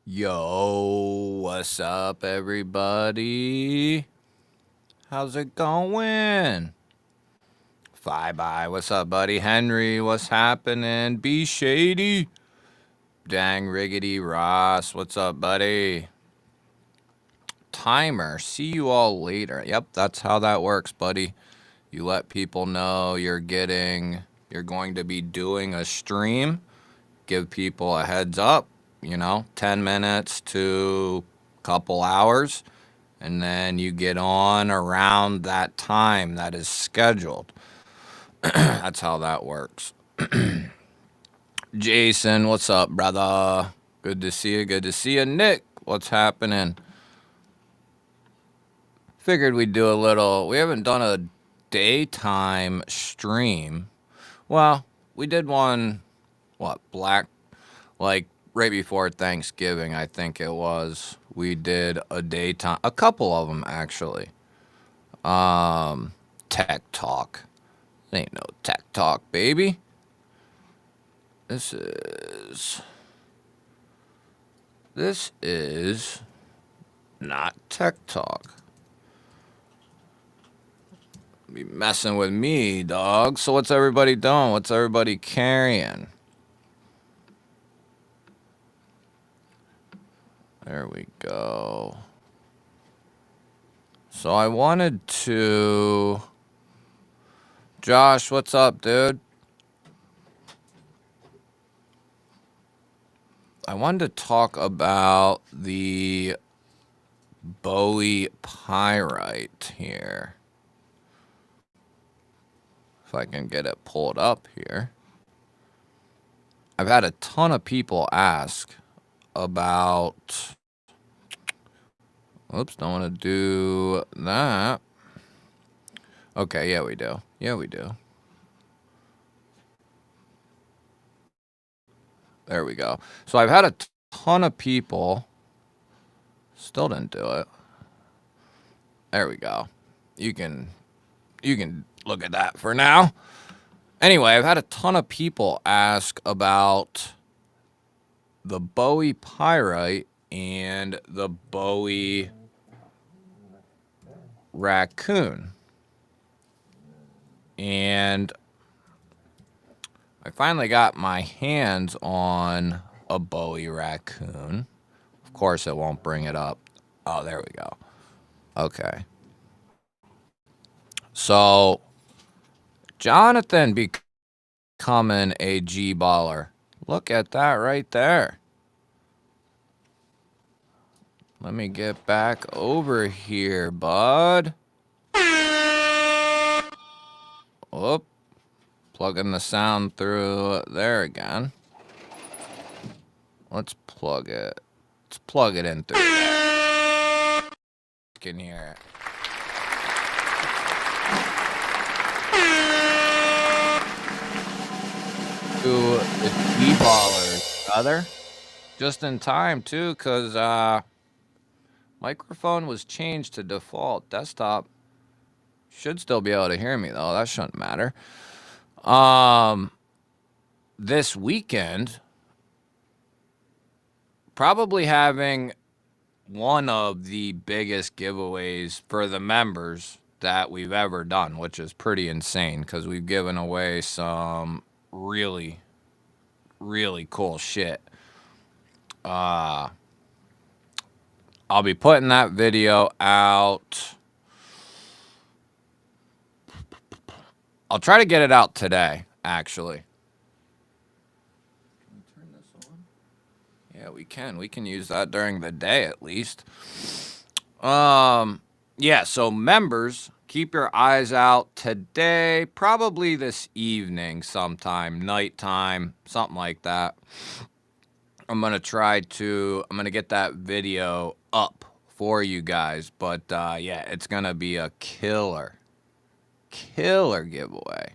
Yo, what's up, everybody? How's it going? Bye, what's up, buddy? Henry, what's happening? Be Shady. Dang Riggedy Ross, what's up, buddy? Timer, see you all later. Yep, that's how that works, buddy. You let people know you're going to be doing a stream. Give people a heads up, 10 minutes to a couple hours. And then you get on around that time that is scheduled. That's how that works. Jason, what's up, brother? Good to see you. Good to see you. Nick, what's happening? Figured we'd do a little. We haven't done a daytime stream. Well, we did one, like right before Thanksgiving, I think it was. We did a daytime, a couple of them actually. Tech talk. Ain't no tech talk, baby. This is not tech talk. Be messing with me, dog. So what's everybody doing? What's everybody carrying? There we go. So I wanted to... Josh, what's up, dude? I wanted to talk about the Bowie pyrite here. If I can get it pulled up here. I've had a ton of people ask about... Oops, don't want to do that. Okay, yeah, we do. Yeah, we do. There we go. So I've had a ton of people. Still didn't do it. There we go. You can look at that for now. Anyway, I've had a ton of people ask about the Bowie pyrite and the Bowie raccoon. And I finally got my hands on a Bowie raccoon. Of course, it won't bring it up. Oh, there we go. Okay. So, Jonathan becoming a G-baller. Look at that right there. Let me get back over here, bud. Whoop. Plugging the sound through there again. Let's plug it. Let's plug it in through there. You can hear it. To the G-ballers, brother. Just in time, too, because microphone was changed to default. Desktop should still be able to hear me, though. That shouldn't matter. This weekend, probably having one of the biggest giveaways for the members that we've ever done, which is pretty insane because we've given away some really, really cool shit. I'll be putting that video out. I'll try to get it out today, actually. Can we turn this on? Yeah, we can. We can use that during the day at least. Yeah, so members, keep your eyes out today, probably this evening sometime, nighttime, something like that. I'm going to get that video up for you guys, but yeah, it's going to be a killer giveaway.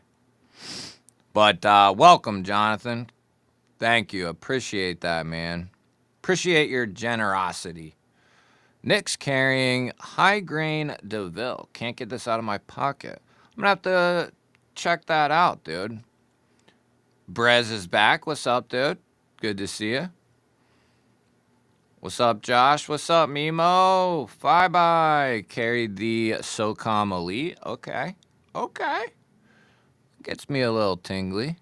But welcome, Jonathan. Thank you. Appreciate that, man. Appreciate your generosity. Nick's carrying high grain DeVille. Can't get this out of my pocket. I'm going to have to check that out, dude. Brez is back. What's up, dude? Good to see you. What's up, Josh? What's up, Mimo? Bye-bye. Carried the SOCOM Elite. Okay. Okay. Gets me a little tingly.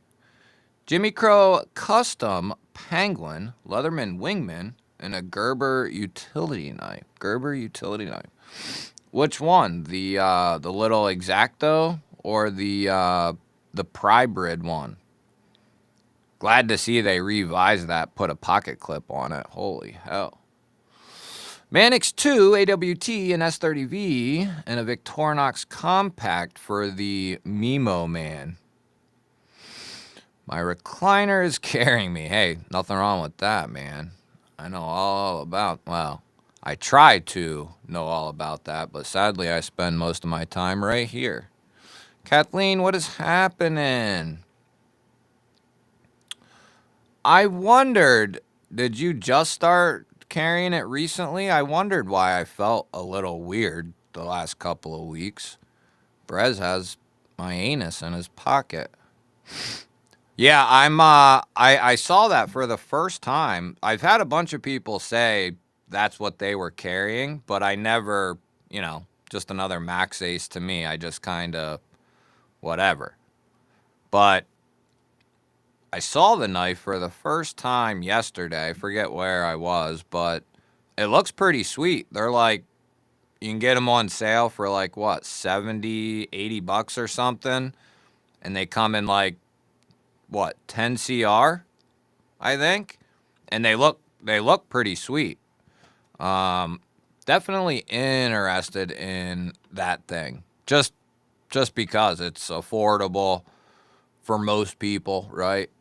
Jimmy Crow Custom Penguin, Leatherman Wingman, and a Gerber utility knife. Gerber utility knife. Which one? The little X-Acto or the Prybrid one? Glad to see they revised that, put a pocket clip on it. Holy hell. Manix 2, AWT, and S30V, and a Victorinox Compact for the Mimo Man. My recliner is carrying me. Hey, nothing wrong with that, man. I know all about, well, I try to know all about that, but sadly I spend most of my time right here. Kathleen, what is happening? I wondered, did you just start carrying it recently? I wondered why I felt a little weird the last couple of weeks. Brez has my anus in his pocket. Yeah, I saw that for the first time. I've had a bunch of people say that's what they were carrying, but I never, just another Max Ace to me. I just kind of whatever. But I saw the knife for the first time yesterday. I forget where I was, but it looks pretty sweet. They're like, you can get them on sale for like what, 70, 80 bucks or something. And they come in like, what, 10 CR, I think. And they look pretty sweet. Definitely interested in that thing. Just because it's affordable for most people, right?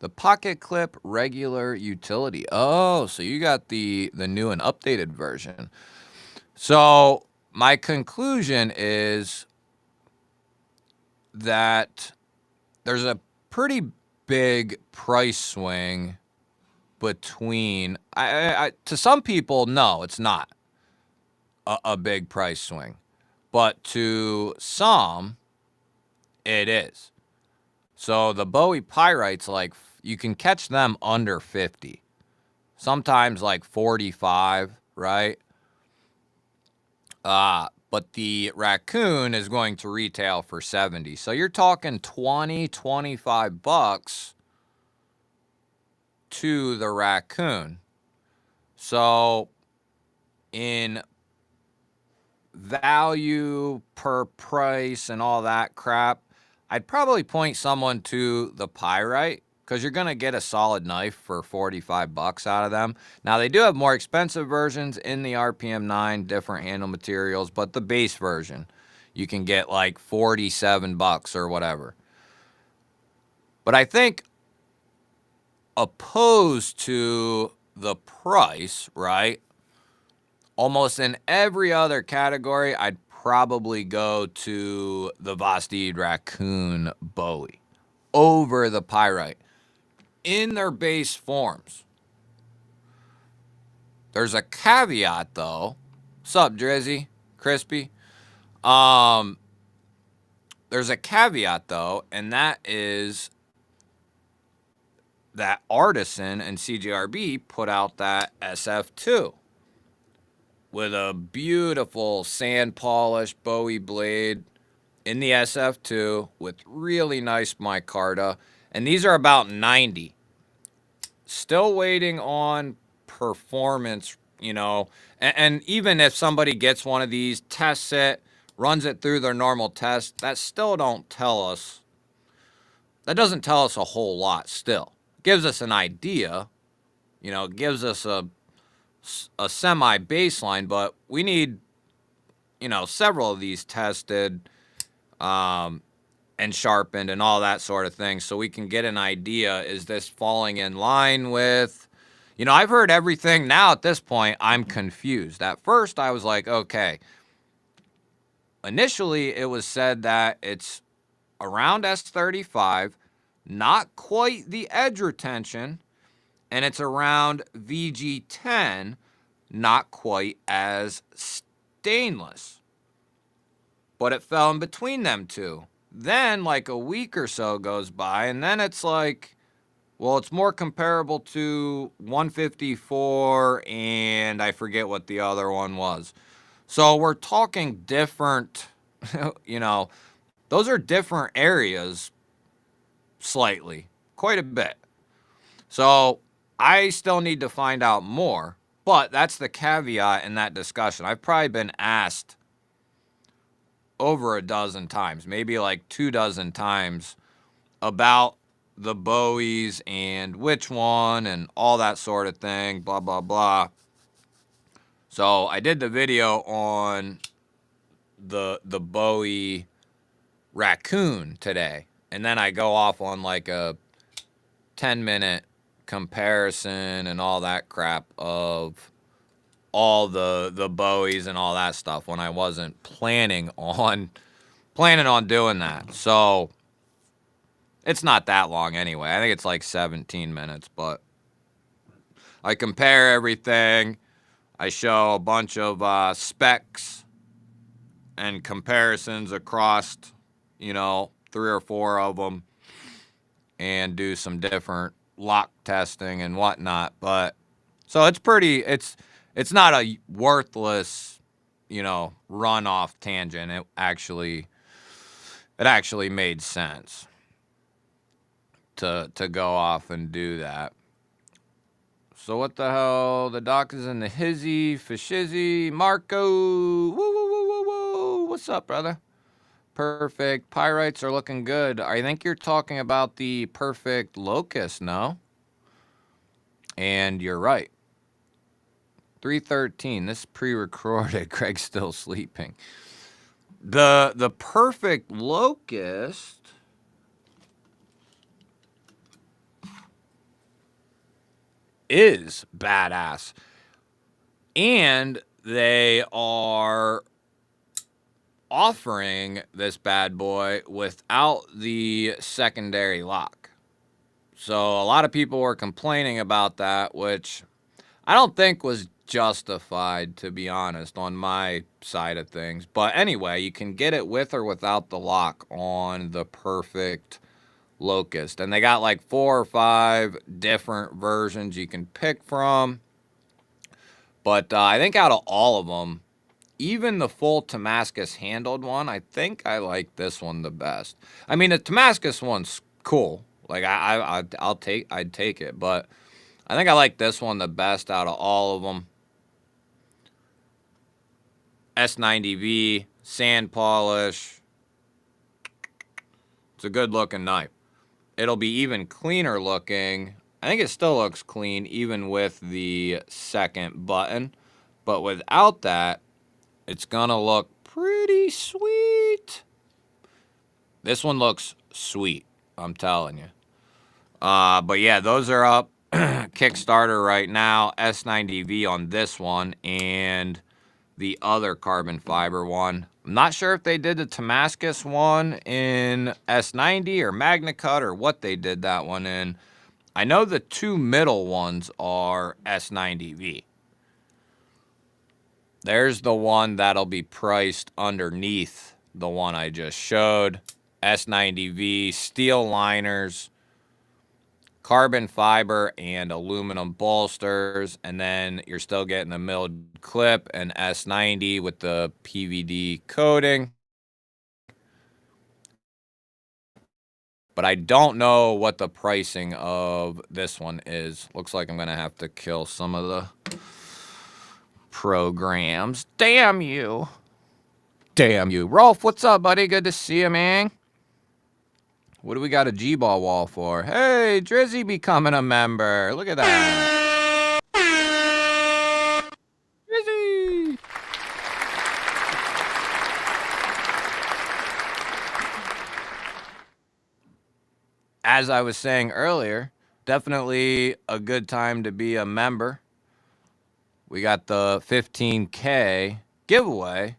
The pocket clip regular utility. Oh, so you got the new and updated version. So my conclusion is that there's a pretty big price swing between, to some people, no, it's not a big price swing. But to some, it is. So the Bowie Pyrites, like, you can catch them under 50. Sometimes like 45, right? But the Raccoon is going to retail for 70. So you're talking 20, 25 bucks to the Raccoon. So in value per price and all that crap, I'd probably point someone to the Pyrite because you're going to get a solid knife for 45 bucks out of them. Now, they do have more expensive versions in the RPM 9, different handle materials, but the base version, you can get like 47 bucks or whatever. But I think opposed to the price, right, almost in every other category, I'd probably go to the Vosteed Raccoon Bowie over the Pyrite in their base forms. There's a caveat, though. Sup, Drizzy? Crispy? There's a caveat, though, and that is that Artisan and CJRB put out that SF2 with a beautiful sand polished Bowie blade in the SF2 with really nice micarta. And these are about 90. Still waiting on performance, and even if somebody gets one of these, tests it, runs it through their normal test, that still doesn't tell us a whole lot still. It gives us an idea, it gives us a semi baseline, but we need, several of these tested, and sharpened and all that sort of thing so we can get an idea, is this falling in line with, I've heard everything. Now at this point, I'm confused. At first, I was like, okay. Initially, it was said that it's around S35, not quite the edge retention, and it's around VG10, not quite as stainless. But it fell in between them two. Then, like a week or so goes by, and then it's like, Well, it's more comparable to 154, and I forget what the other one was. So we're talking different, you know, those are different areas slightly, quite a bit. So I still need to find out more, but that's the caveat in that discussion. I've probably been asked over a dozen times, maybe like 2 dozen times, about the Bowies and which one and all that sort of thing, blah, blah, blah. So I did the video on the Bowie raccoon today, and then I go off on like a 10-minute comparison and all that crap of all the Bowies and all that stuff when I wasn't planning on doing that. So it's not that long anyway. I think it's like 17 minutes, but I compare everything. I show a bunch of specs and comparisons across, 3 or 4 of them, and do some different lock testing and whatnot. But so it's not a worthless, run off tangent. It actually made sense to go off and do that. So what the hell? The doc is in the hizzy, fishizzy, Marco. Woo, woo, woo, woo, woo. What's up, brother? Perfect. Pyrites are looking good. I think you're talking about the perfect locust, no? And you're right. 3:13. This is pre-recorded. Craig's still sleeping. The perfect locust is badass. And they are offering this bad boy without the secondary lock. So a lot of people were complaining about that, which I don't think was justified, to be honest, on my side of things. But anyway, you can get it with or without the lock on the perfect locust, and they got like 4 or 5 different versions you can pick from. But I think out of all of them, even the full Damascus handled one, I think I like this one the best. I mean, the Damascus one's cool. Like I'd take it, but I think I like this one the best out of all of them. S90V, sand polish. It's a good looking knife. It'll be even cleaner looking. I think it still looks clean even with the second button. But without that, it's gonna look pretty sweet. This one looks sweet, I'm telling you. But yeah, those are up. Kickstarter right now. S90V on this one and the other carbon fiber one. I'm not sure if they did the Damascus one in S90 or Magna Cut or what they did that one in. I know the 2 middle ones are S90V. There's the one that'll be priced underneath the one I just showed. S90V, steel liners, carbon fiber, and aluminum bolsters. And then you're still getting the milled clip and S90 with the PVD coating. But I don't know what the pricing of this one is. Looks like I'm going to have to kill some of the programs. Damn you. Damn you. Rolf, what's up, buddy? Good to see you, man. What do we got a Gball wall for? Hey, Drizzy becoming a member. Look at that. Drizzy. As I was saying earlier, definitely a good time to be a member. We got the 15K giveaway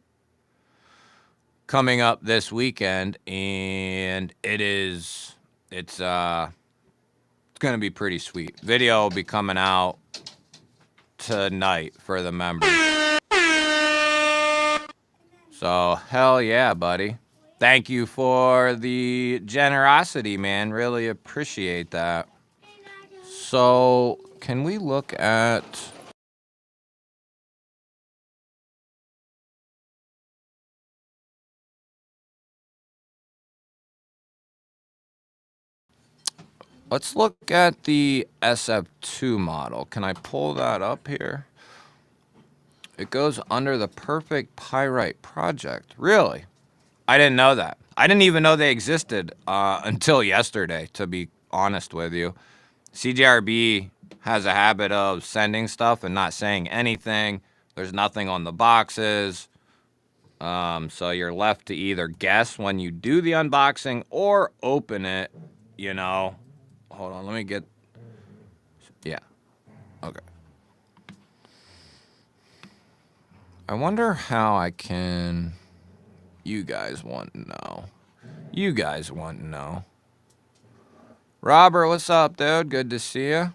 coming up this weekend, and it's going to be pretty sweet. Video will be coming out tonight for the members. So, hell yeah, buddy. Thank you for the generosity, man. Really appreciate that. So, can we look at... Let's look at the SF2 model. Can I pull that up here? It goes under the Perfect Pyrite project. Really? I didn't know that. I didn't even know they existed until yesterday, to be honest with you. CJRB has a habit of sending stuff and not saying anything. There's nothing on the boxes. So you're left to either guess when you do the unboxing or open it, you know. Hold on, let me get... Yeah. Okay. I wonder how I can... You guys want to know. You guys want to know. Robert, what's up, dude? Good to see you.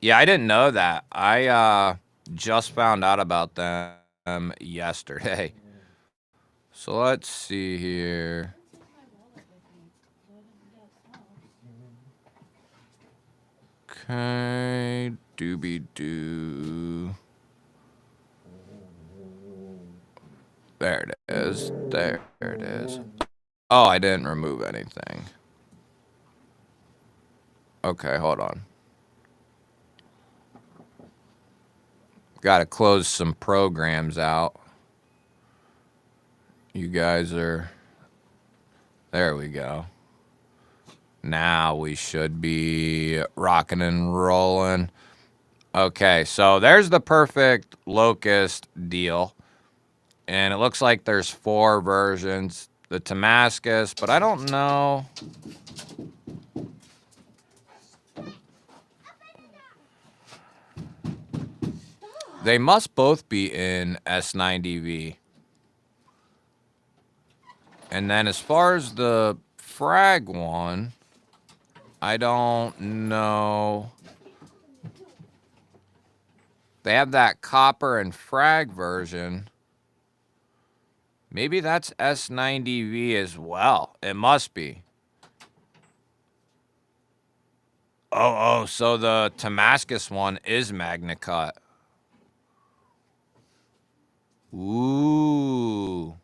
Yeah, I didn't know that. I just found out about them yesterday. So let's see here. Okay, doobie-doo. There it is. There it is. Oh, I didn't remove anything. Okay, hold on. Got to close some programs out. You guys are... There we go. Now we should be rocking and rolling. Okay, so there's the Perfect Locust deal. And it looks like there's 4 versions. The Damascus, but I don't know. They must both be in S90V. And then as far as the frag one, I don't know. They have that copper and frag version. Maybe that's S90V as well. It must be. Oh, so the Damascus one is Magna Cut. Ooh.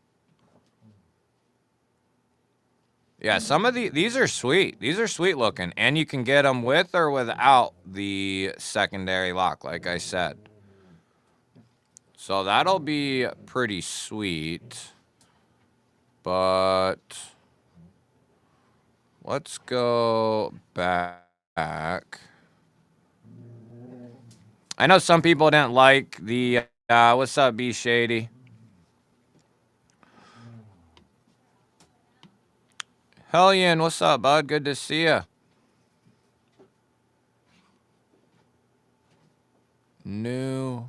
Yeah, some of these are sweet. These are sweet looking. And you can get them with or without the secondary lock, like I said. So that'll be pretty sweet. But let's go back. I know some people didn't like the... what's up, B Shady? Hellion, what's up, bud? Good to see you. New.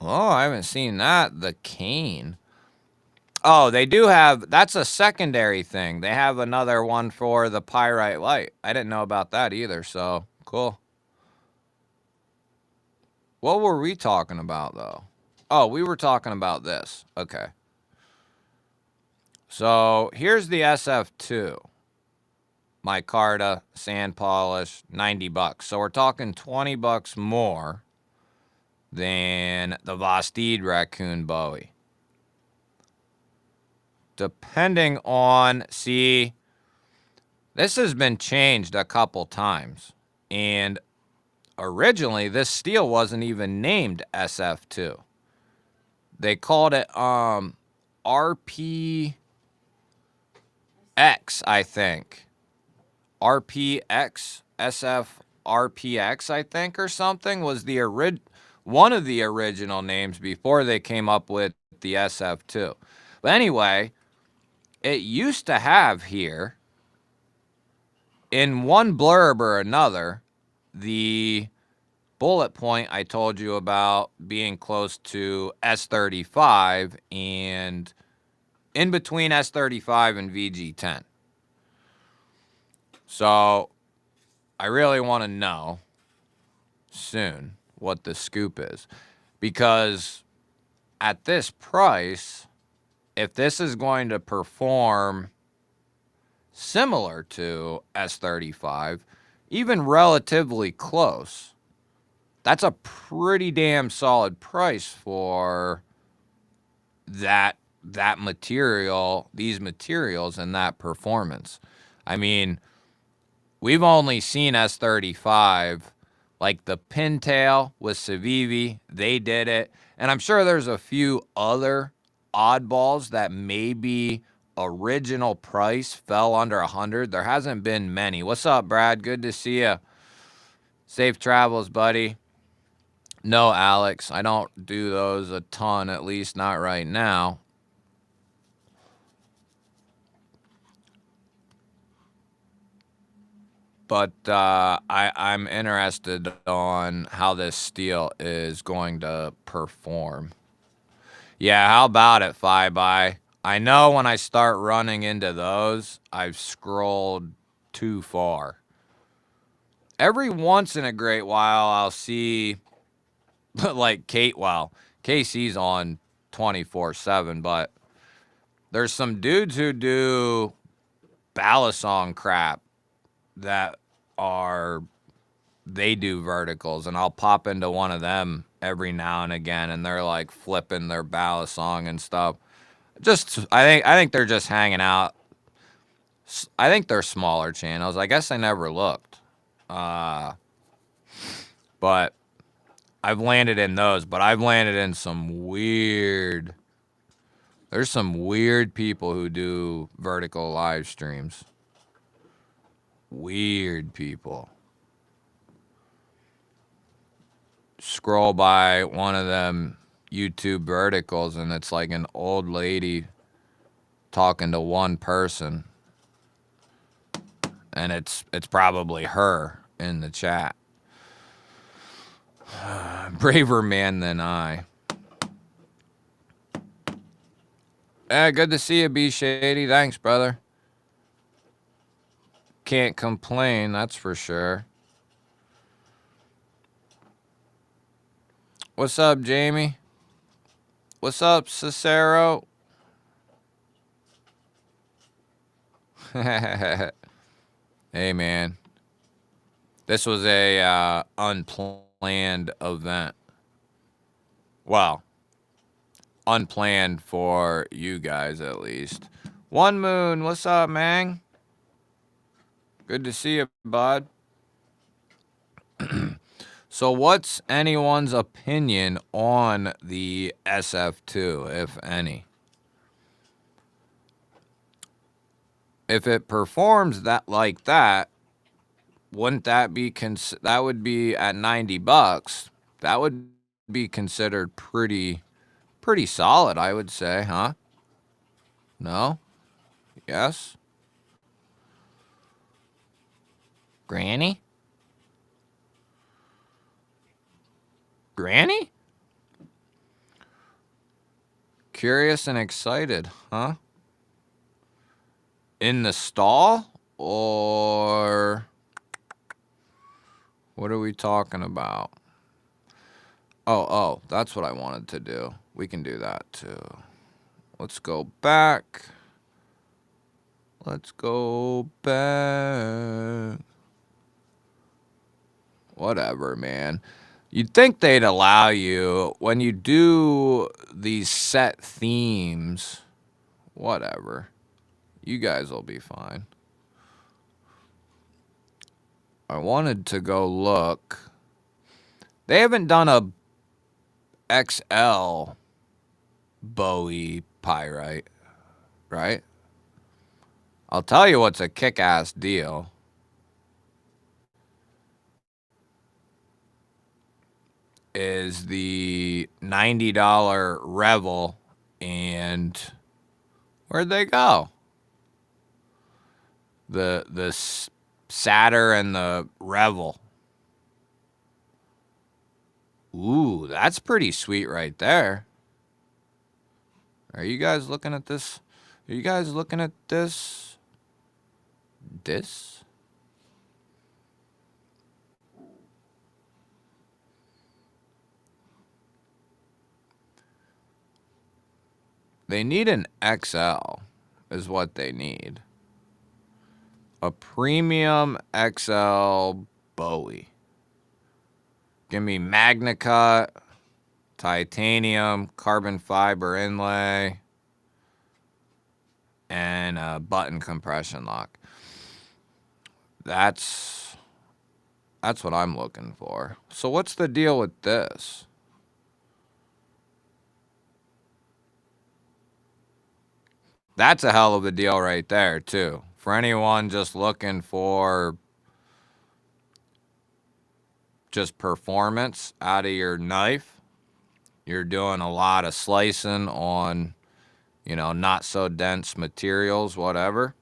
Oh, I haven't seen that. The cane. Oh, they do have... That's a secondary thing. They have another one for the Pyrite Light. I didn't know about that either, so cool. What were we talking about, though? Oh, we were talking about this. Okay. So here's the SF2. Micarta, sand polish, 90 bucks. So we're talking 20 bucks more than the Vastid Raccoon Bowie. Depending on, see, this has been changed a couple times. And originally, this steel wasn't even named SF2. They called it RPX, I think. RPX, SF RPX, I think, or something, was the one of the original names before they came up with the SF2. But anyway, it used to have here, in one blurb or another, the bullet point I told you about being close to S35 and in between S35 and VG10. So I really want to know soon what the scoop is, because at this price, if this is going to perform similar to S35, even relatively close. That's a pretty damn solid price for that material, these materials, and that performance. I mean, we've only seen S35, like the Pintail with Civivi, they did it. And I'm sure there's a few other oddballs that maybe original price fell under 100. There hasn't been many. What's up, Brad? Good to see you. Safe travels, buddy. No, Alex, I don't do those a ton, at least not right now. But I'm interested on how this steel is going to perform. Yeah, how about it, Fi-Bi? I know when I start running into those, I've scrolled too far. Every once in a great while, I'll see, like, KC's on 24/7, but there's some dudes who do Balisong crap that they do verticals, and I'll pop into one of them every now and again, and they're like flipping their Balisong and stuff. I think they're just hanging out. I think they're smaller channels. I guess I never looked. But I've landed in those, but I've landed in some weird. There's some weird people who do vertical live streams. Weird people. Scroll by one of them YouTube verticals, and it's like an old lady talking to one person, and it's probably her in the chat. Braver man than I. Yeah, good to see you, B Shady. Thanks, brother. Can't complain, that's for sure. What's up, Jamie? What's up, Cicero? Hey, man. This was a unplanned event. Well, unplanned for you guys, at least. One Moon, what's up, man? Good to see you, bud. So what's anyone's opinion on the SF2, if any? If it performs like that, wouldn't that be that would be at $90? That would be considered pretty solid, I would say, huh? No? Yes? Granny? Granny? Curious and excited, huh? In the stall? Or what are we talking about? Oh, that's what I wanted to do. We can do that too. Let's go back. Let's go back. Whatever, man. You'd think they'd allow you, when you do these set themes, whatever. You guys will be fine. I wanted to go look. They haven't done a XL Bowie pyrite, right? I'll tell you what's a kick-ass deal. Is the $90 Revel, and where'd they go? The Satyr and the Revel. Ooh, that's pretty sweet right there. Are you guys looking at this? Are you guys looking at this? This? They need an XL, is what they need. A premium XL Bowie. Give me Magna Cut, titanium, carbon fiber inlay, and a button compression lock. That's what I'm looking for. So what's the deal with this? That's a hell of a deal right there, too. For anyone just looking for just performance out of your knife, you're doing a lot of slicing on, you know, not so dense materials, whatever.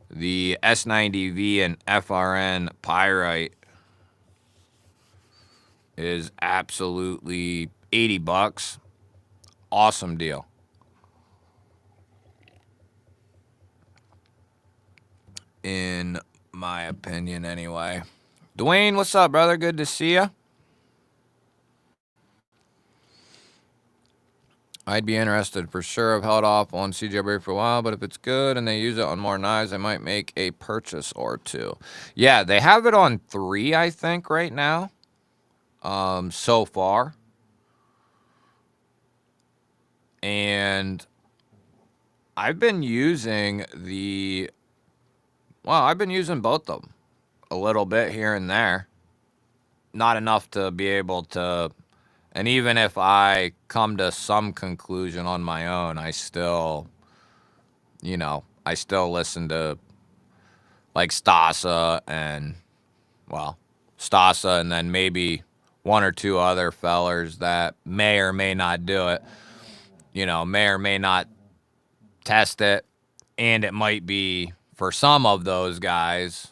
The S90V and FRN Pyrite is absolutely $80. Awesome deal. In my opinion, anyway. Dwayne, what's up, brother? Good to see you. I'd be interested for sure. I've held off on CJ for a while, but if it's good and they use it on more knives, I might make a purchase or two. Yeah, they have it on 3, I think, right now. So far. And I've been using I've been using both of them a little bit here and there. Not enough to be able to, and even if I come to some conclusion on my own, I still, I still listen to like Stasa and then maybe one or two other fellers that may or may not do it, may or may not test it. And it might be, for some of those guys,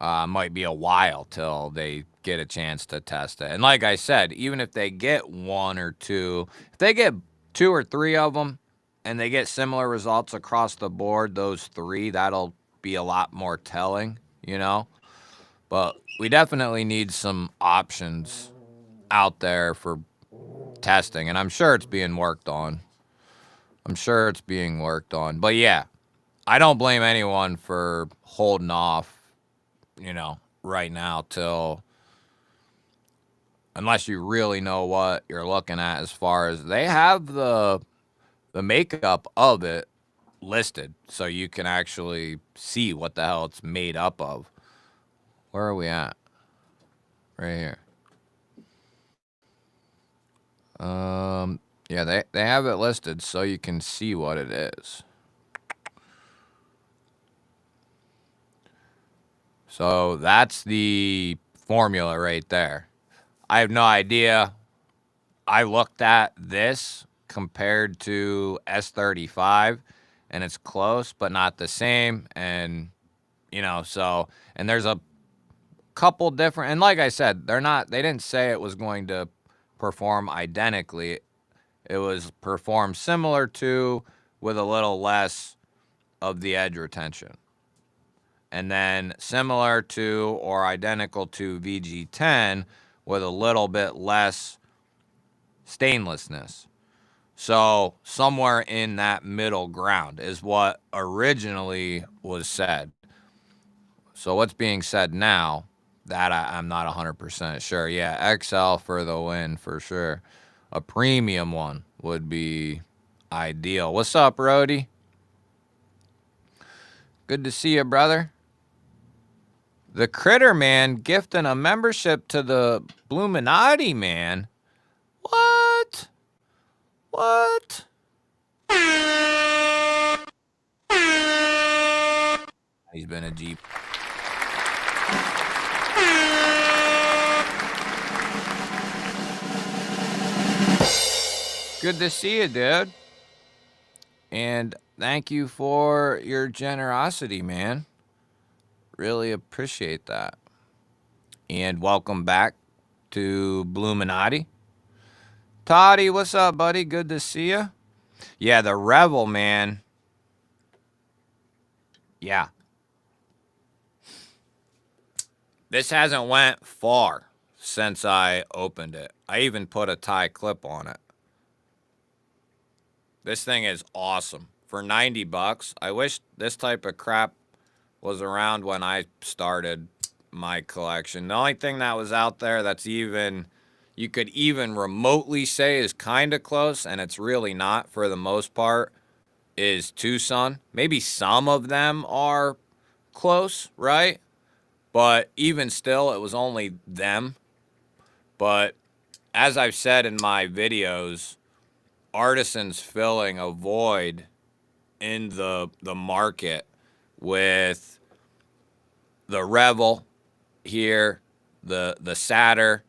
might be a while till they get a chance to test it. And like I said, even if they get one or two, if they get 2 or 3 of them and they get similar results across the board, those 3, that'll be a lot more telling, But we definitely need some options out there for testing, and I'm sure it's being worked on. But yeah, I don't blame anyone for holding off, right now till, unless you really know what you're looking at, as far as they have the makeup of it listed so you can actually see what the hell it's made up of. Where are we at? Right here. Yeah, they have it listed so you can see what it is. So that's the formula right there. I have no idea. I looked at this compared to S35, and it's close, but not the same. And, and there's a couple different, and like I said, they didn't say it was going to perform identically. It was performed similar to, with a little less of the edge retention. And then similar to or identical to VG10 with a little bit less stainlessness. So somewhere in that middle ground is what originally was said. So what's being said now, that I'm not 100% sure. Yeah, XL for the win for sure. A premium one would be ideal. What's up, Rody? Good to see you, brother. The Critter Man gifting a membership to the Bluminati, man. What? He's been a Jeep. Good to see you, dude. And thank you for your generosity, man. Really appreciate that. And welcome back to Bluminati. Toddy, what's up, buddy? Good to see you. Yeah, the Revel, man. Yeah. This hasn't went far since I opened it. I even put a tie clip on it. This thing is awesome. for 90 bucks. I wish this type of crap was around when I started my collection. The only thing that was out there that's even, you could even remotely say is kind of close, and it's really not for the most part, is Tucson. Maybe some of them are close, right? But even still, it was only them. But as I've said in my videos, artisans filling a void in the market with the Revel here, the Satyr,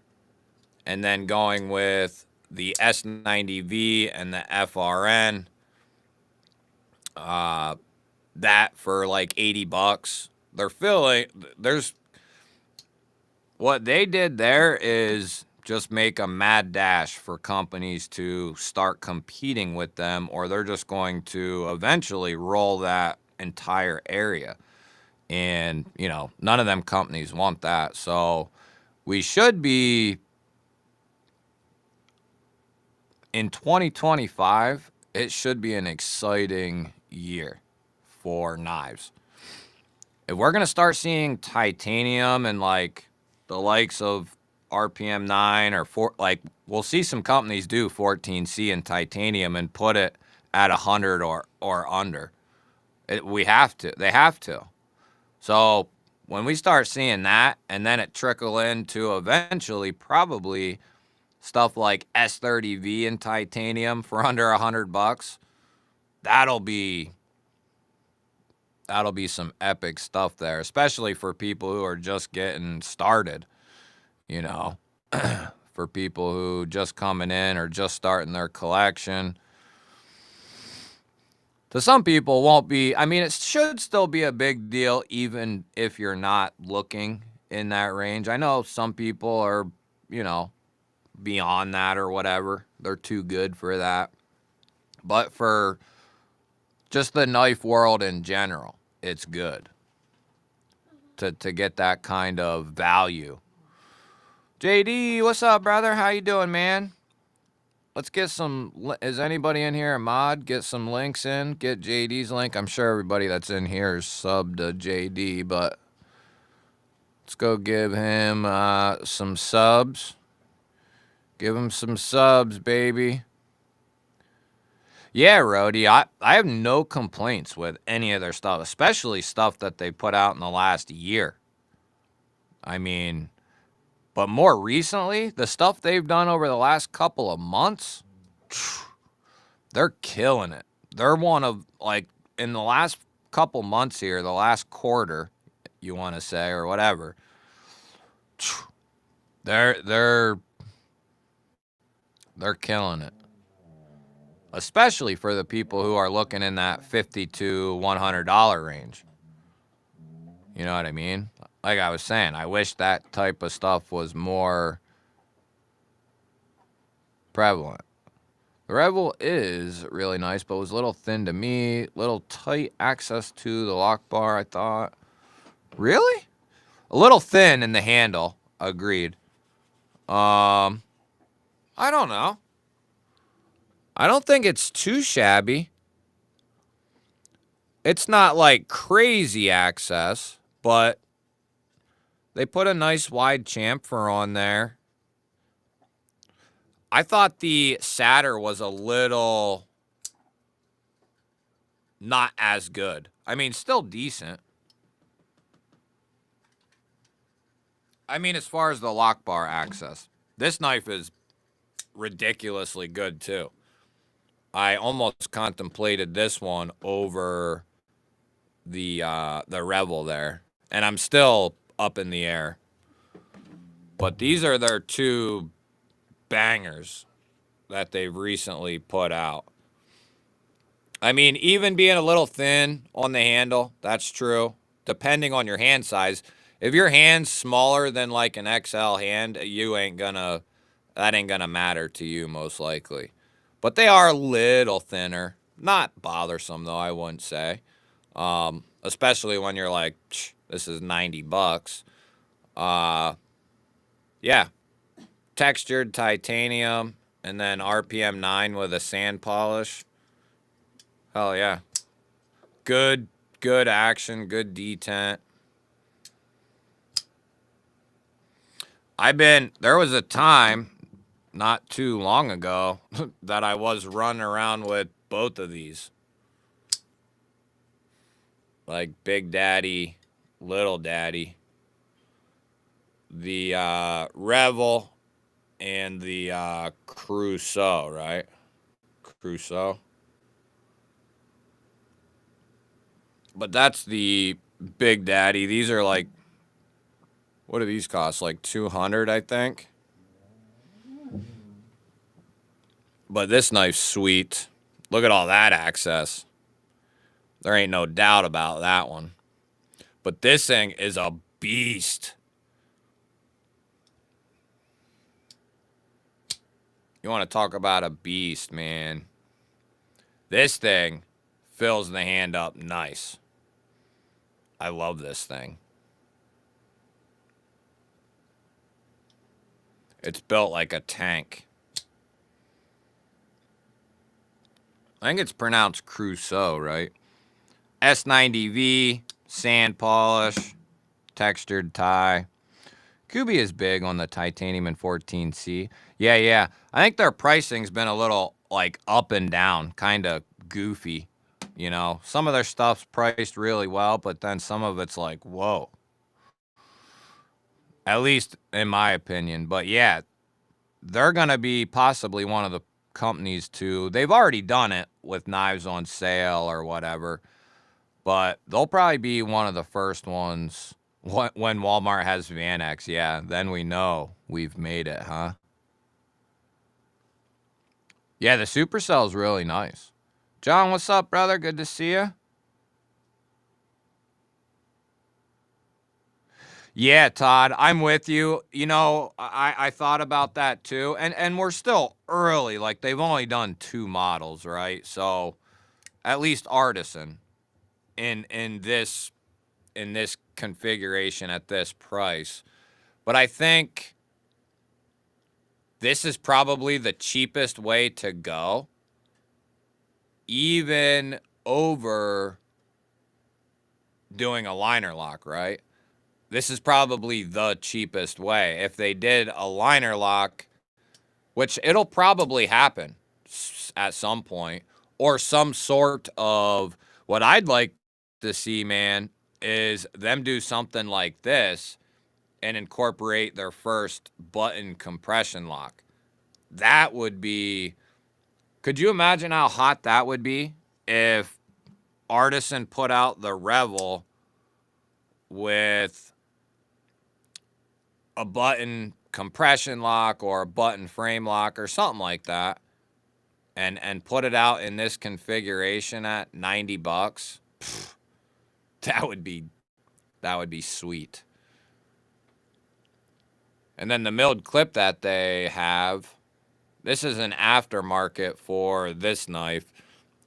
and then going with the S90V and the FRN. That for like 80 bucks. They're filling, there's, what they did there is just make a mad dash for companies to start competing with them, or they're just going to eventually roll that entire area. And, you know, none of them companies want that. So we should be, in 2025, it should be an exciting year for knives. If we're going to start seeing titanium and like the likes of RPM 9 or 4, like we'll see some companies do 14C in titanium and put it at 100 or under. We have to. They have to. So when we start seeing that, and then it trickle into eventually probably stuff like S30V in titanium for under 100 bucks, that'll be some epic stuff there, especially for people who are just getting started, you know, for people who just coming in or just starting their collection. To some people won't be, I mean, it should still be a big deal even if you're not looking in that range. I know some people are, you know, beyond that or whatever. They're too good for that. But for just the knife world in general, it's good to get that kind of value. JD, what's up, brother? How you doing, man? Let's get some, is anybody in here a mod? Get some links in. Get JD's link. I'm sure everybody that's in here is subbed to JD, but let's go give him some subs. Give him some subs, baby. Yeah, Rody, I have no complaints with any of their stuff, especially stuff that they put out in the last year. I mean, but more recently, the stuff they've done over the last couple of months, they're killing it. They're one of, like, in the last couple months here, the last quarter, you want to say, or whatever, they're killing it. Especially for the people who are looking in that $50 to $100 range. You know what I mean? Like I was saying, I wish that type of stuff was more prevalent. The Rebel is really nice, but was a little thin to me. Little tight access to the lock bar, I thought. Really? A little thin in the handle. Agreed. I don't know. I don't think it's too shabby. It's not like crazy access, but they put a nice wide chamfer on there. I thought the Satyr was a little not as good. I mean, still decent. I mean, as far as the lock bar access, this knife is ridiculously good too. I almost contemplated this one over the Revel there, and I'm still up in the air. But these are their two bangers that they've recently put out. I mean, even being a little thin on the handle, that's true. Depending on your hand size. If your hand's smaller than like an XL hand, that ain't gonna matter to you most likely. But they are a little thinner. Not bothersome though, I wouldn't say. Especially when you're like, this is 90 bucks. Yeah. Textured titanium and then RPM 9 with a sand polish. Hell yeah. good action, good detent. There was a time not too long ago that I was running around with both of these. Like Big Daddy, Little Daddy. The Revel and the Crusoe, right? Crusoe. But that's the Big Daddy. These are like, what do these cost? Like 200, I think. But this knife's sweet. Look at all that access. There ain't no doubt about that one. But this thing is a beast. You want to talk about a beast, man. This thing fills the hand up nice. I love this thing. It's built like a tank. I think it's pronounced Crusoe, right? S90V, sand polish, textured tie. Kubi is big on the titanium and 14C. Yeah. I think their pricing's been a little, like, up and down, kind of goofy. You know, some of their stuff's priced really well, but then some of it's like, whoa. At least in my opinion. But yeah, they're going to be possibly one of the companies to, they've already done it with knives on sale or whatever, but they'll probably be one of the first ones when Walmart has VanX. Yeah, then we know we've made it, huh? Yeah, the Supercell's really nice. John, what's up, brother? Good to see you. Yeah, Todd, I'm with you. You know, I thought about that too. And we're still early. Like, they've only done 2 models, right? So, at least Artisan in this configuration at this price. But I think this is probably the cheapest way to go, even over doing a liner lock, right? This is probably the cheapest way. If they did a liner lock, which it'll probably happen at some point, or some sort of, what I'd like to see, man, is them do something like this and incorporate their first button compression lock. That would be, could you imagine how hot that would be if Artisan put out the Revel with a button compression lock or a button frame lock or something like that, and put it out in this configuration at $90? Pfft, that would be sweet. And then the milled clip that they have, this is an aftermarket for this knife.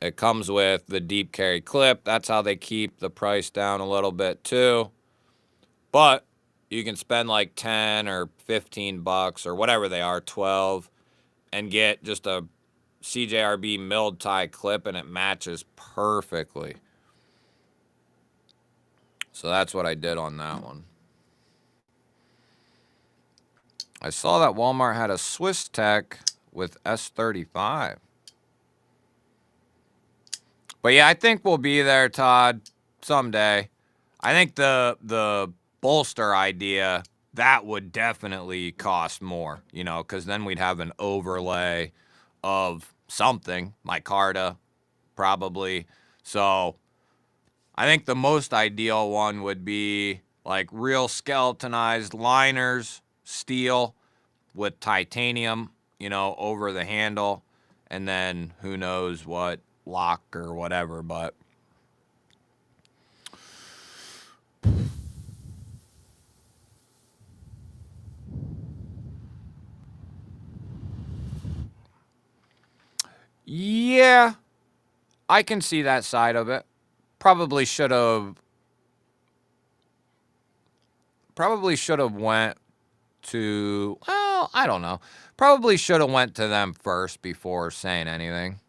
It comes with the deep carry clip. That's how they keep the price down a little bit too. But you can spend like 10 or 15 bucks or whatever they are, 12, and get just a CJRB milled tie clip, and it matches perfectly. So that's what I did on that one. I saw that Walmart had a Swiss Tech with S35. But yeah, I think we'll be there, Todd, someday. I think the bolster idea, that would definitely cost more, you know, because then we'd have an overlay of something, micarta, probably. So I think the most ideal one would be like real skeletonized liners, steel with titanium, you know, over the handle, and then who knows what lock or whatever, but yeah, I can see that side of it. Probably should have went to, well, I don't know. Probably should have went to them first before saying anything.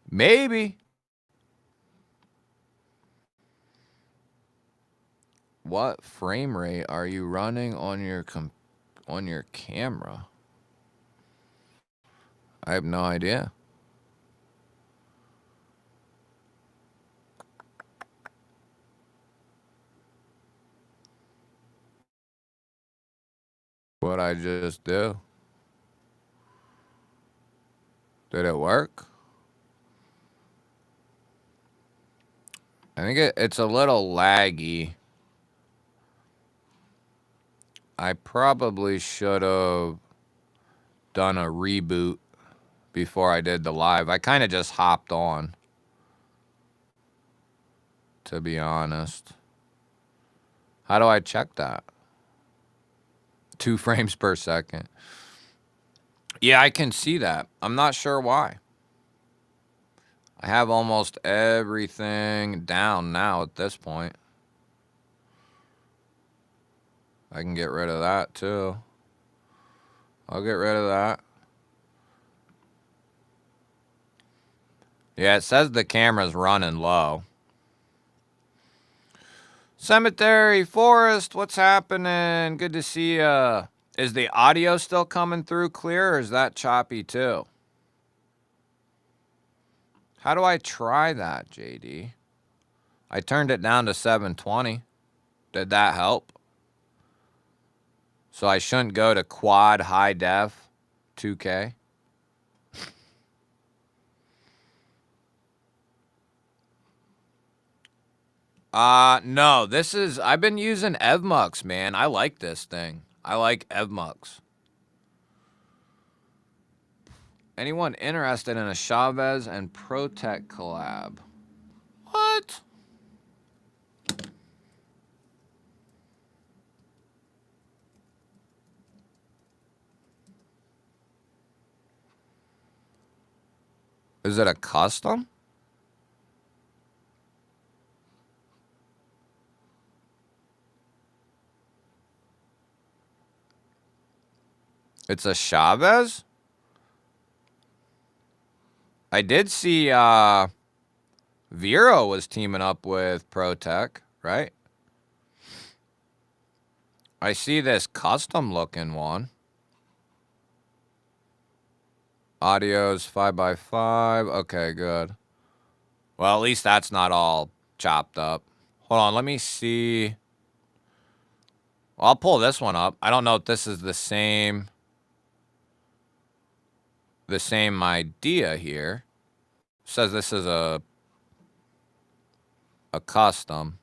Maybe. What frame rate are you running on your camera? I have no idea. What I just do? Did it work? I think it's a little laggy. I probably should have done a reboot before I did the live. I kind of just hopped on, to be honest. How do I check that? 2 frames per second. Yeah, I can see that. I'm not sure why. I have almost everything down now at this point. I can get rid of that too. I'll get rid of that. Yeah, it says the camera's running low. Cemetery, Forest, what's happening? Good to see ya. Is the audio still coming through clear, or is that choppy too? How do I try that, JD? I turned it down to 720. Did that help? So I shouldn't go to quad high def 2K? No, I've been using EvMux, man. I like this thing. I like EvMux. Anyone interested in a Chavez and Protec collab? What? Is it a custom? It's a Chavez? I did see Vero was teaming up with Protec, right? I see this custom looking one. Audio's 5x5. Okay, good. Well, at least that's not all chopped up. Hold on, let me see. Well, I'll pull this one up. I don't know if this is the same idea here. It says this is a custom.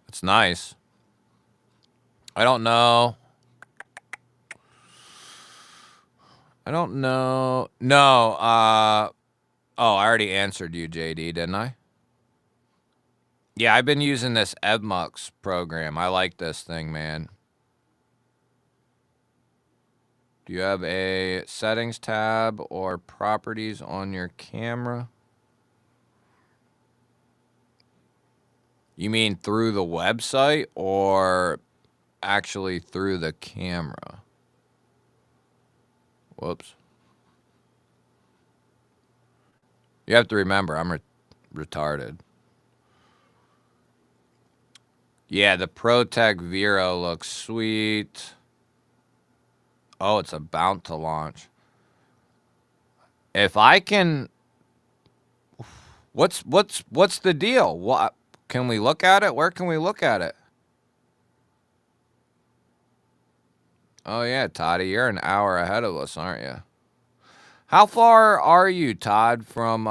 It's nice. I don't know. No. Oh, I already answered you, JD, didn't I? Yeah, I've been using this EvMux program. I like this thing, man. Do you have a settings tab or properties on your camera? You mean through the website or actually through the camera? Whoops. You have to remember, I'm retarded. Yeah, the Protec Vero looks sweet. Oh, it's about to launch. If I can... What's the deal? What can we look at it? Where can we look at it? Oh yeah, Toddy, you're an hour ahead of us, aren't you? How far are you, Todd, from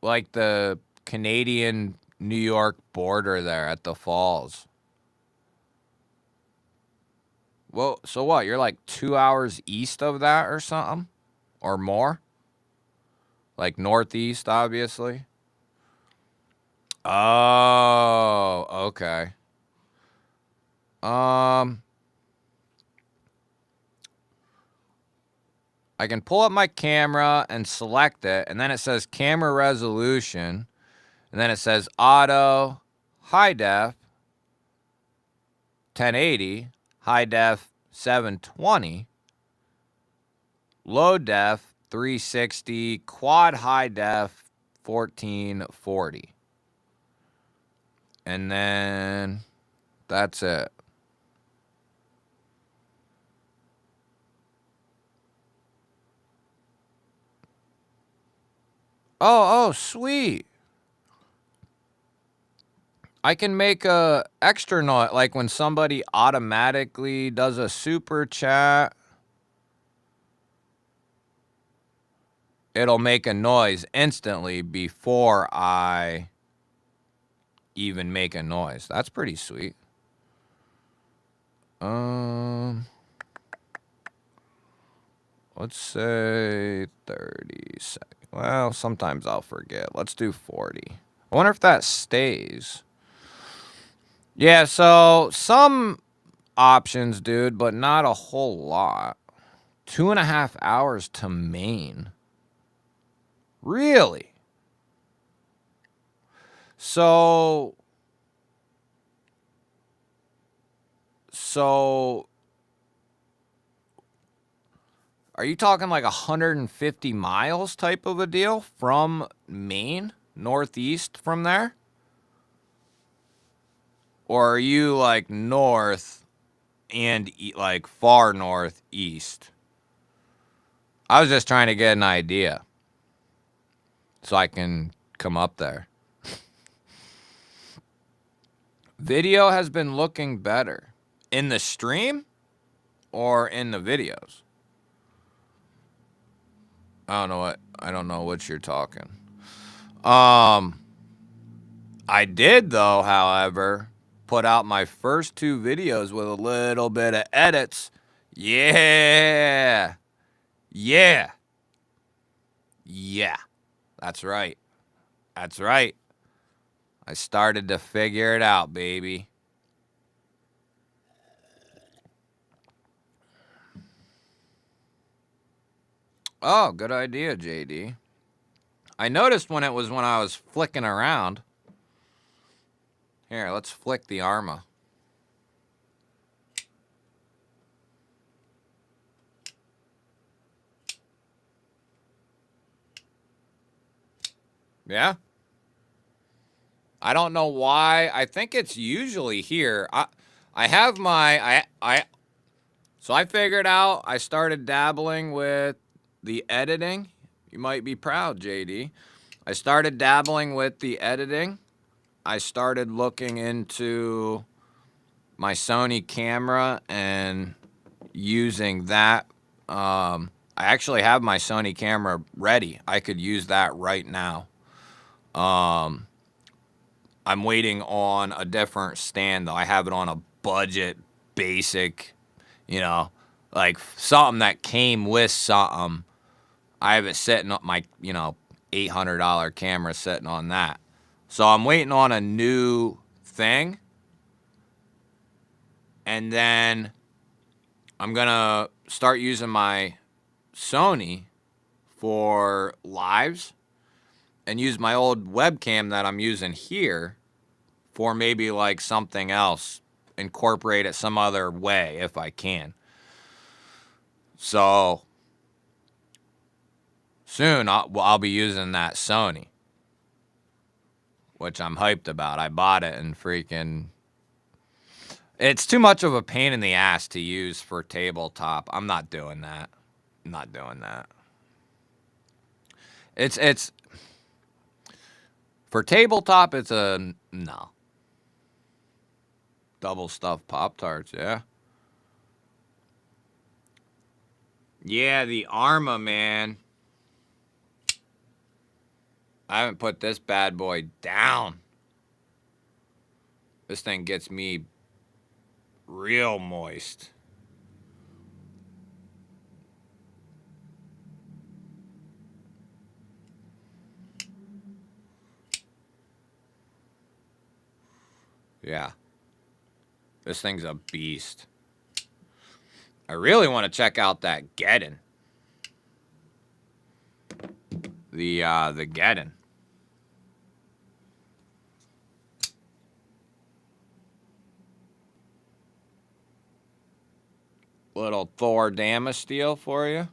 like the Canadian New York border there at the falls? Well, so what? You're like 2 hours east of that or something? Or more? Like northeast, obviously. Oh, okay. I can pull up my camera and select it, and then it says camera resolution, and then it says auto, high def 1080, high def 720, low def 360, quad high def 1440. And then that's it. Oh, sweet. I can make a extra noise, like when somebody automatically does a super chat, it'll make a noise instantly before I even make a noise. That's pretty sweet. Let's say 30 seconds. Well, sometimes I'll forget. Let's do 40. I wonder if that stays. Yeah, so some options, dude, but not a whole lot. 2.5 hours to main. Really? So are you talking like 150 miles type of a deal from Maine, northeast from there? Or are you like north and like far northeast? I was just trying to get an idea so I can come up there. Video has been looking better. In the stream or in the videos? I don't know what you're talking. I did though, however, put out my first 2 videos with a little bit of edits. Yeah. Yeah. Yeah. That's right. That's right. I started to figure it out, baby. Oh, good idea, JD. I noticed when I was flicking around. Here, let's flick the Arma. Yeah? I don't know why. I think it's usually here. I have my so I figured out, I started dabbling with the editing. You might be proud, JD. I started dabbling with the editing. I started looking into my Sony camera and using that. I actually have my Sony camera ready. I could use that right now. I'm waiting on a different stand, though. I have it on a budget, basic, like something that came with something. I have it sitting on my, $800 camera sitting on that. So I'm waiting on a new thing. And then I'm going to start using my Sony for lives and use my old webcam that I'm using here for maybe like something else, incorporate it some other way if I can. So soon I'll be using that Sony, which I'm hyped about. I bought it and freaking... It's too much of a pain in the ass to use for tabletop. I'm not doing that. I'm not doing that. It's... For tabletop, it's a... No. Double stuffed Pop-Tarts, yeah. Yeah, the Arma, man. I haven't put this bad boy down. This thing gets me real moist. Yeah. This thing's a beast. I really want to check out that Geddon. The Geddon. Little Thor Damasteel for you.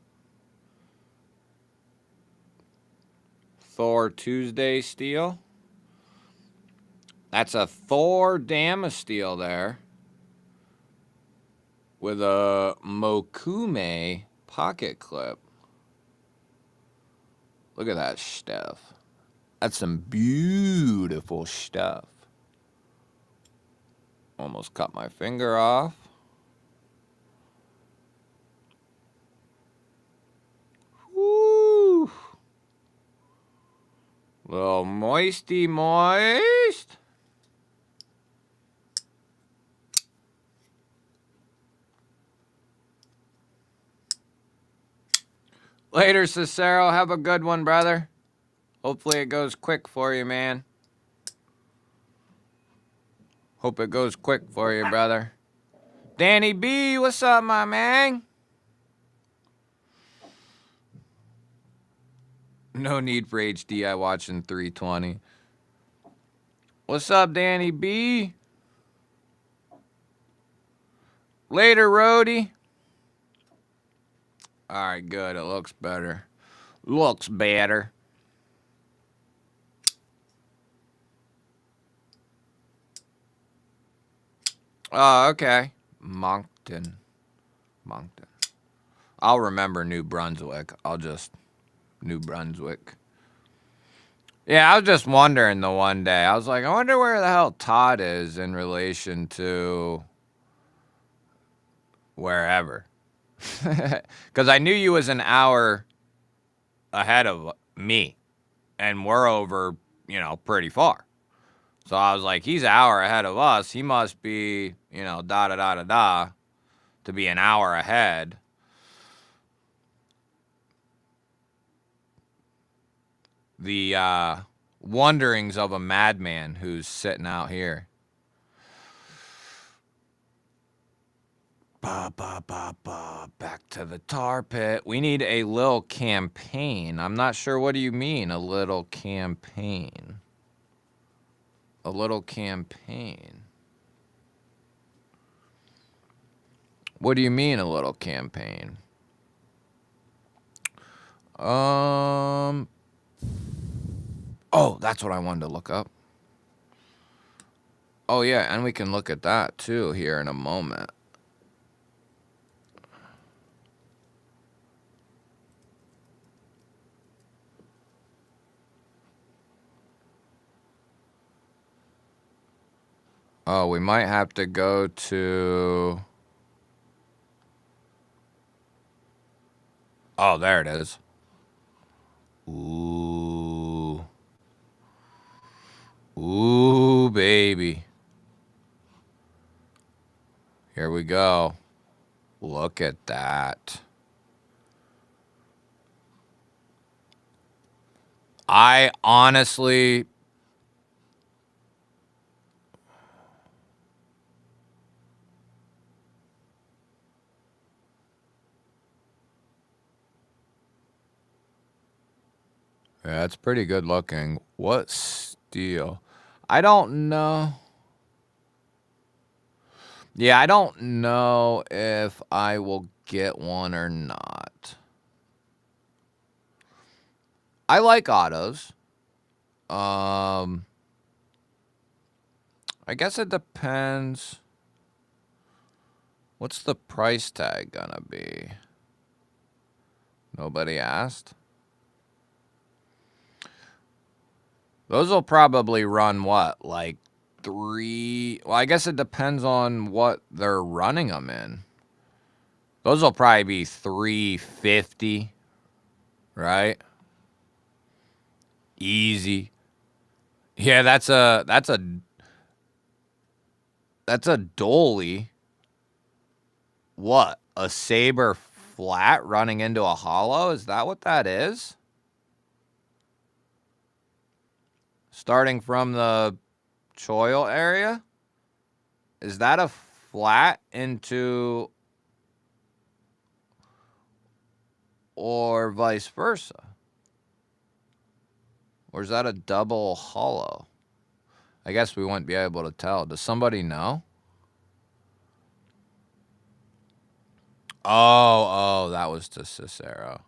Thor Tuesday steel. That's a Thor Damasteel there. With a Mokume pocket clip. Look at that stuff. That's some beautiful stuff. Almost cut my finger off. Woo! Little moisty moist. Later, Cicero. Have a good one, brother. Hopefully it goes quick for you, man. Hope it goes quick for you, brother. Danny B, what's up, my man? No need for HD. I watch in 320. What's up, Danny B? Later, Rhodey. Alright, good. It looks better. Looks better. Oh, okay. Moncton. I'll remember New Brunswick. New Brunswick. Yeah, I was just wondering the one day. I was like, I wonder where the hell Todd is in relation to wherever. Because I knew you was an hour ahead of me. And we're over, pretty far. So I was like, he's an hour ahead of us. He must be, to be an hour ahead. The wanderings of a madman who's sitting out here. Back to the tar pit. We need a little campaign. I'm not sure. What do you mean, a little campaign? A little campaign. What do you mean, a little campaign? Oh, that's what I wanted to look up. Oh, yeah, and we can look at that, too, here in a moment. Oh, we might have to go to... Oh, there it is. Ooh. Ooh, baby. Here we go. Look at that. I honestly... Yeah, it's pretty good looking. What steel? I don't know. Yeah, I don't know if I will get one or not. I like autos. I guess it depends. What's the price tag gonna be? Nobody asked. Those will probably run what? Like 3... Well, I guess it depends on what they're running them in. Those will probably be 350, right? Easy. Yeah, that's a dolly. What? A saber flat running into a hollow? Is that what that is? Starting from the choil area? Is that a flat into... Or vice versa? Or is that a double hollow? I guess we wouldn't be able to tell. Does somebody know? Oh, that was to Cicero.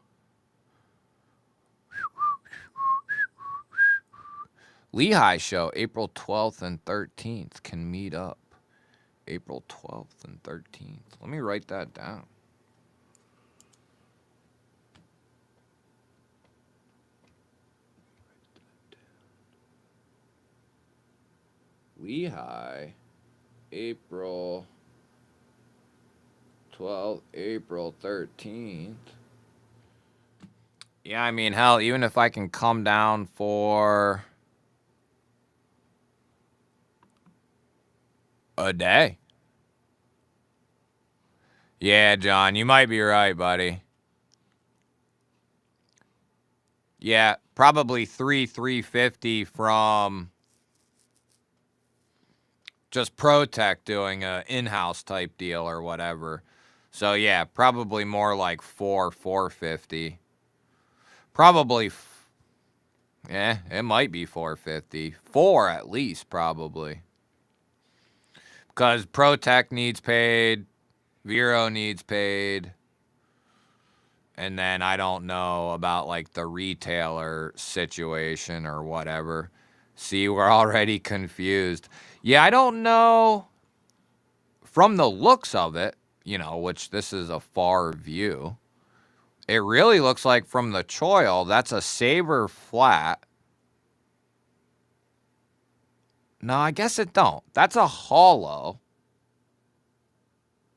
Lehigh show, April 12th and 13th. Can meet up. April 12th and 13th. Let me write that down. Lehigh, April 12th, April 13th. Yeah, I mean, hell, even if I can come down for a day. Yeah, John, you might be right, buddy. Yeah, probably 350 from just ProTech doing a in-house type deal or whatever. So yeah, probably more like 450. Probably, yeah, it might be 450. 4 at least, probably. Because ProTech needs paid, Vero needs paid, and then I don't know about like the retailer situation or whatever. See, we're already confused. Yeah, I don't know. From the looks of it, you know, which this is a far view, it really looks like from the choil, that's a Saber flat. No, I guess it don't. That's a hollow.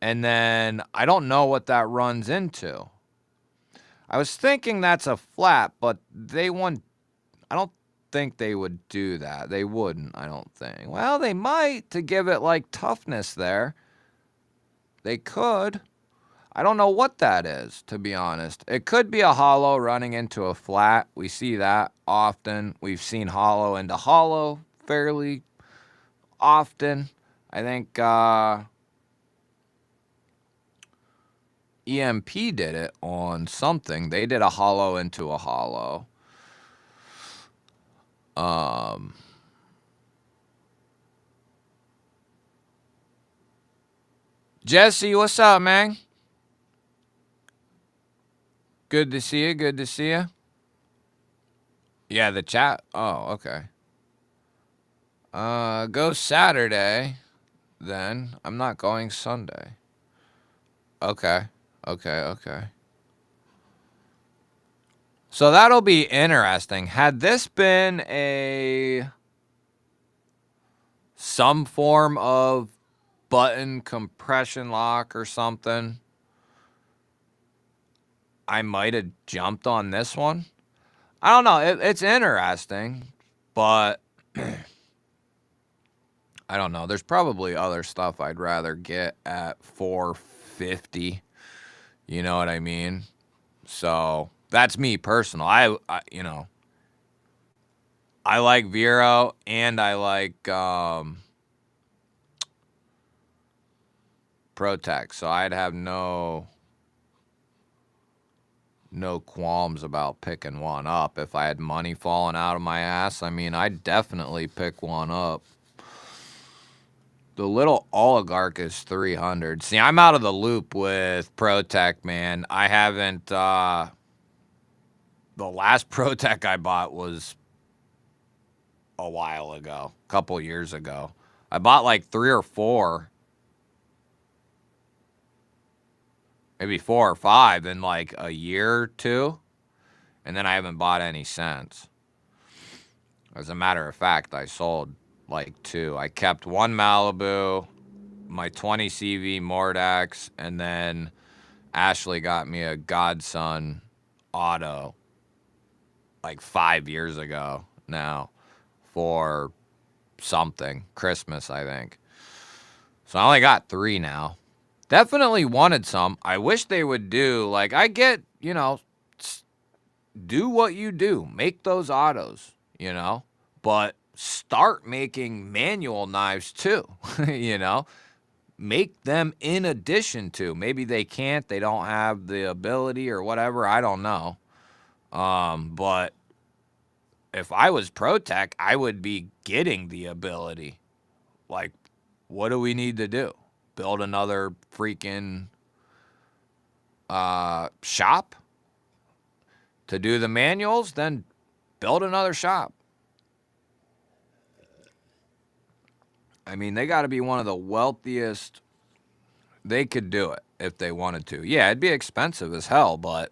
And then I don't know what that runs into. I was thinking that's a flat, but they wouldn't. I don't think they would do that. They wouldn't, I don't think. Well, they might to give it like toughness there. They could. I don't know what that is, to be honest. It could be a hollow running into a flat. We see that often. We've seen hollow into hollow fairly often. I think EMP did it on something. They did a hollow into a hollow. Jesse, what's up, man? Good to see you. Good to see you. Yeah, the chat. Oh, okay. Go Saturday, then. I'm not going Sunday. Okay. Okay. So that'll be interesting. Had this been some form of button compression lock or something, I might have jumped on this one. I don't know. It's interesting, but I don't know. There's probably other stuff I'd rather get at 450. You know what I mean? So that's me personal. I I like Vero and I like ProTech. So I'd have no qualms about picking one up. If I had money falling out of my ass, I mean, I'd definitely pick one up. The little oligarch is 300. See, I'm out of the loop with ProTech, man. I haven't, the last ProTech I bought was a while ago, a couple years ago. I bought like 3 or 4, maybe 4 or 5 in like a year or 2. And then I haven't bought any since. As a matter of fact, I sold like 2. I kept one Malibu, my 20 CV Mordax, and then Ashley got me a Godson Auto like 5 years ago now for something, Christmas, I think. So I only got 3 now. Definitely wanted some. I wish they would do, like, I get, you know, do what you do. Make those autos, you know, but start making manual knives too, you know. Make them in addition to. Maybe they can't, they don't have the ability or whatever, I don't know. But if I was ProTech, I would be getting the ability. Like, what do we need to do? Build another freaking shop to do the manuals, then build another shop. I mean, they got to be one of the wealthiest. They could do it if they wanted to. Yeah, it'd be expensive as hell, but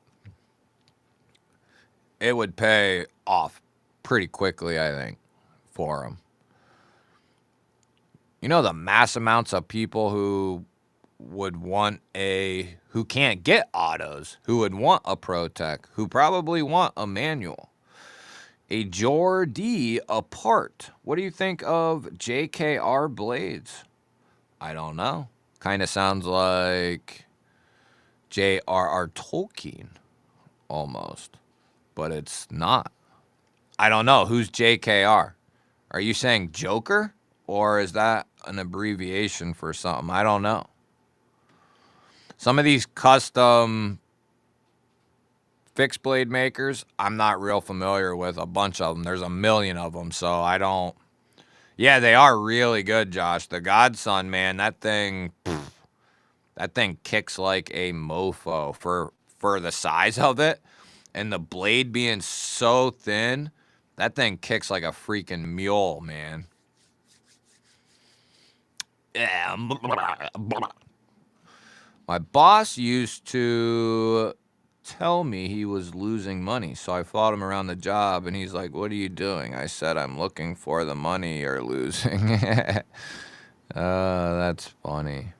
it would pay off pretty quickly, I think, for them. You know, the mass amounts of people who would want who can't get autos, who would want a ProTech, who probably want a manual. A Jordy apart. What do you think of JKR blades? I don't know. Kind of sounds like J.R.R. Tolkien almost, but it's not. I don't know. Who's JKR? Are you saying Joker, or is that an abbreviation for something? I don't know. Some of these custom fixed blade makers, I'm not real familiar with a bunch of them. There's a million of them, so I don't. Yeah, they are really good, Josh. The Godson, man, that thing kicks like a mofo for the size of it, and the blade being so thin. That thing kicks like a freaking mule, man. Yeah. My boss used to tell me he was losing money, so I followed him around the job, and he's like, "What are you doing?" I said, "I'm looking for the money you're losing." That's funny.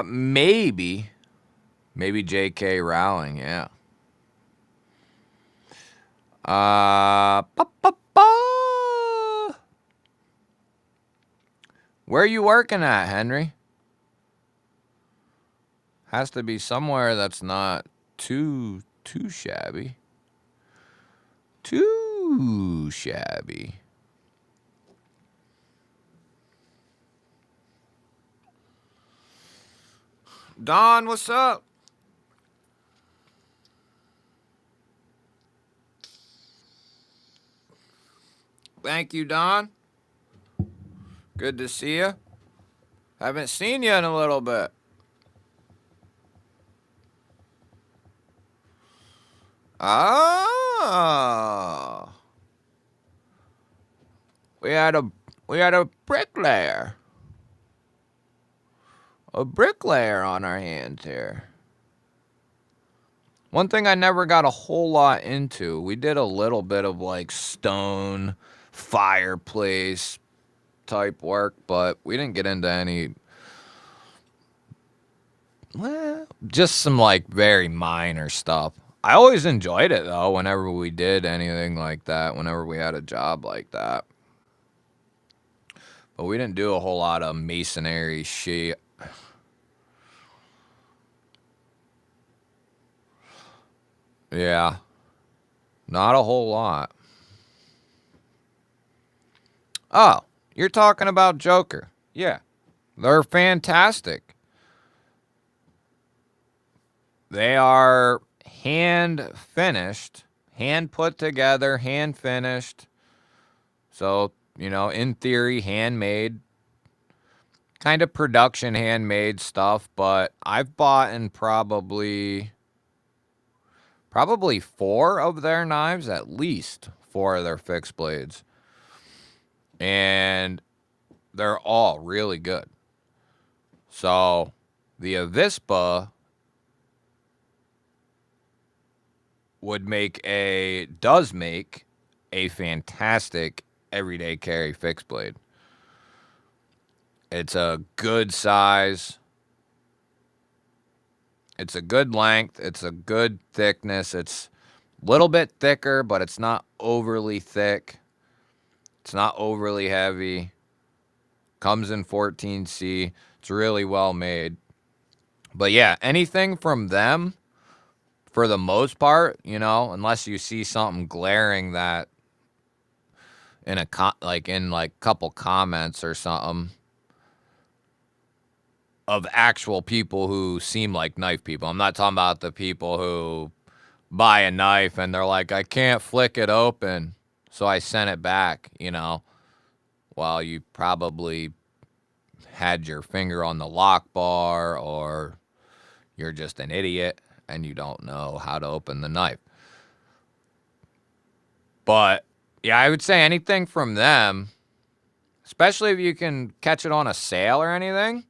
Maybe J.K. Rowling, yeah. Where are you working at, Henry? Has to be somewhere that's not too shabby. Too shabby. Don, what's up? Thank you, Don. Good to see you. Haven't seen you in a little bit. Ah. We had a bricklayer. A bricklayer on our hands here. One thing I never got a whole lot into, we did a little bit of like stone fireplace type work, but we didn't get into any, well, just some like very minor stuff. I always enjoyed it though, whenever we did anything like that, whenever we had a job like that. But we didn't do a whole lot of masonry shit. Yeah. Not a whole lot. Oh, you're talking about Joker. Yeah. They're fantastic. They are hand finished, hand put together, hand finished. So, you know, in theory, handmade. Kind of production handmade stuff, but I've bought in probably 4 of their knives, at least 4 of their fixed blades. And they're all really good. So the Avispa does make a fantastic everyday carry fixed blade. It's a good size. It's a good length. It's a good thickness. It's a little bit thicker, but it's not overly thick. It's not overly heavy. Comes in 14C. It's really well made. But yeah, anything from them, for the most part, you know, unless you see something glaring that in a couple comments or something of actual people who seem like knife people. I'm not talking about the people who buy a knife and they're like, I can't flick it open, so I sent it back, you know. Well, you probably had your finger on the lock bar, or you're just an idiot and you don't know how to open the knife. But yeah, I would say anything from them, especially if you can catch it on a sale or anything.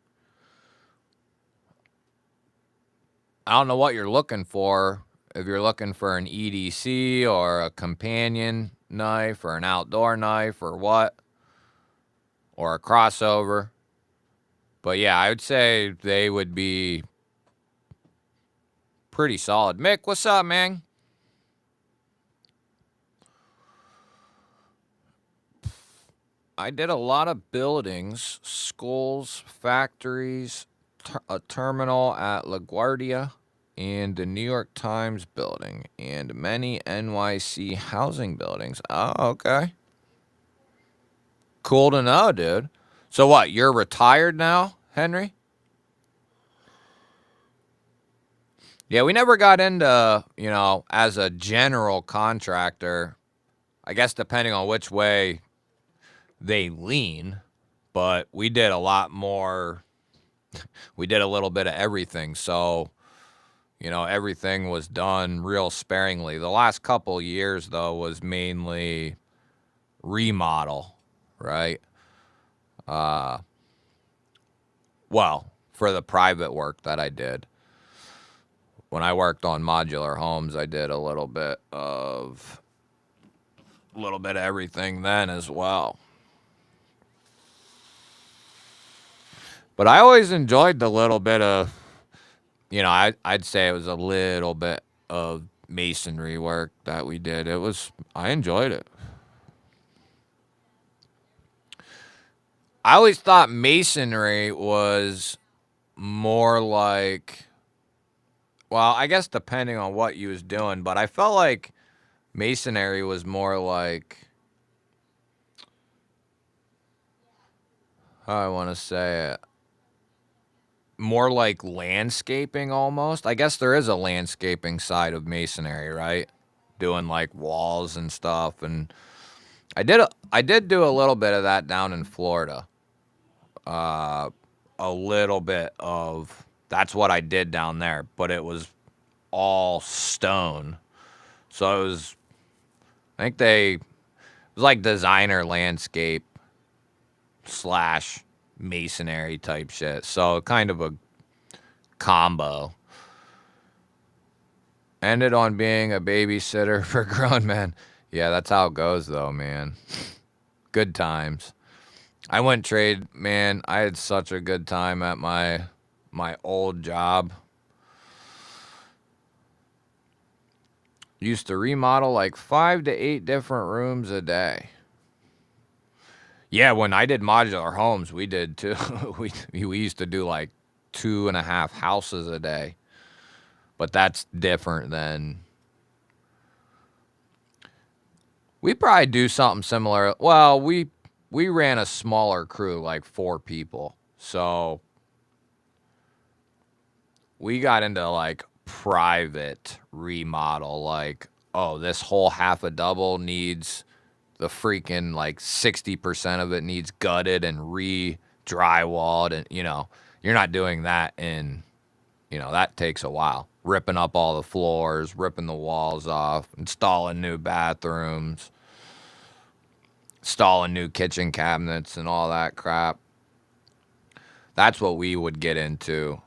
I don't know what you're looking for. If you're looking for an EDC or a companion knife or an outdoor knife or what, or a crossover. But yeah, I would say they would be pretty solid. Mick, what's up, man? I did a lot of buildings, schools, factories, a terminal at LaGuardia, and the New York Times building, and many NYC housing buildings. Oh, okay. Cool to know, dude. So what, you're retired now, Henry? Yeah, we never got into, as a general contractor, I guess depending on which way they lean, but we did a lot more. We did a little bit of everything. So, everything was done real sparingly. The last couple years, though, was mainly remodel, right? Well, for the private work that I did. When I worked on modular homes, I did a little bit of everything then as well. But I always enjoyed the little bit of, I'd say it was a little bit of masonry work that we did. I enjoyed it. I always thought masonry was more like, well, I guess depending on what you was doing, but I felt like masonry was more like, how I want to say it, more like landscaping almost. I guess there is a landscaping side of masonry, right? Doing like walls and stuff, and I did do a little bit of that down in Florida. A little bit of that's what I did down there, but it was all stone. So it was, I think it was like designer landscape slash masonry type shit. So kind of a combo. Ended on being a babysitter for grown men. Yeah, that's how it goes though, man. Good times. I wouldn't trade, man. I had such a good time at my old job. Used to remodel like 5 to 8 different rooms a day. Yeah, when I did modular homes, we did too. we used to do like 2.5 houses a day. But that's different than, we probably do something similar. Well, we ran a smaller crew, like 4 people. So we got into like private remodel, like, oh, this whole half a double needs the freaking like 60% of it needs gutted and re-drywalled, and you're not doing that in, that takes a while. Ripping up all the floors, ripping the walls off, installing new bathrooms, installing new kitchen cabinets and all that crap. That's what we would get into.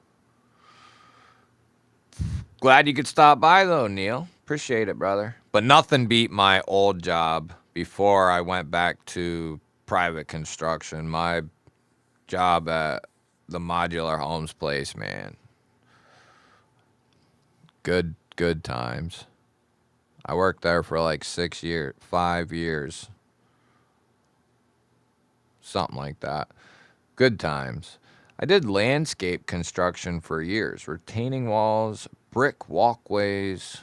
Glad you could stop by though, Neil. Appreciate it, brother. But nothing beat my old job before I went back to private construction. My job at the modular homes place, man. Good times. I worked there for like 5 years. Something like that. Good times. I did landscape construction for years. Retaining walls, brick walkways.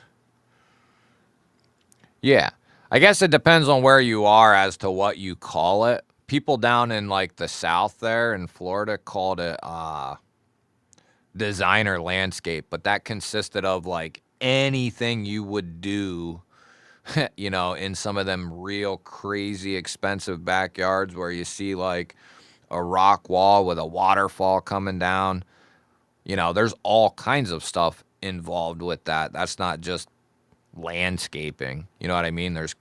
Yeah. I guess it depends on where you are as to what you call it. People down in like the south there in Florida called it designer landscape, but that consisted of like anything you would do, in some of them real crazy expensive backyards where you see like a rock wall with a waterfall coming down. You know, there's all kinds of stuff involved with that. That's not just landscaping. You know what I mean? There's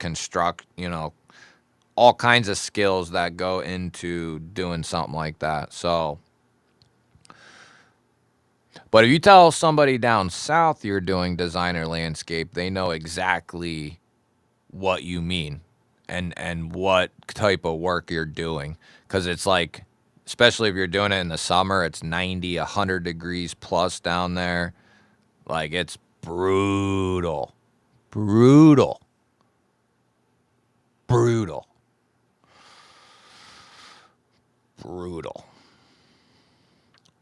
all kinds of skills that go into doing something like that. So, but if you tell somebody down south you're doing designer landscape, they know exactly what you mean and what type of work you're doing. Because it's like, especially if you're doing it in the summer, it's 90, 100 degrees plus down there. Like, it's brutal. Brutal. Brutal. Brutal.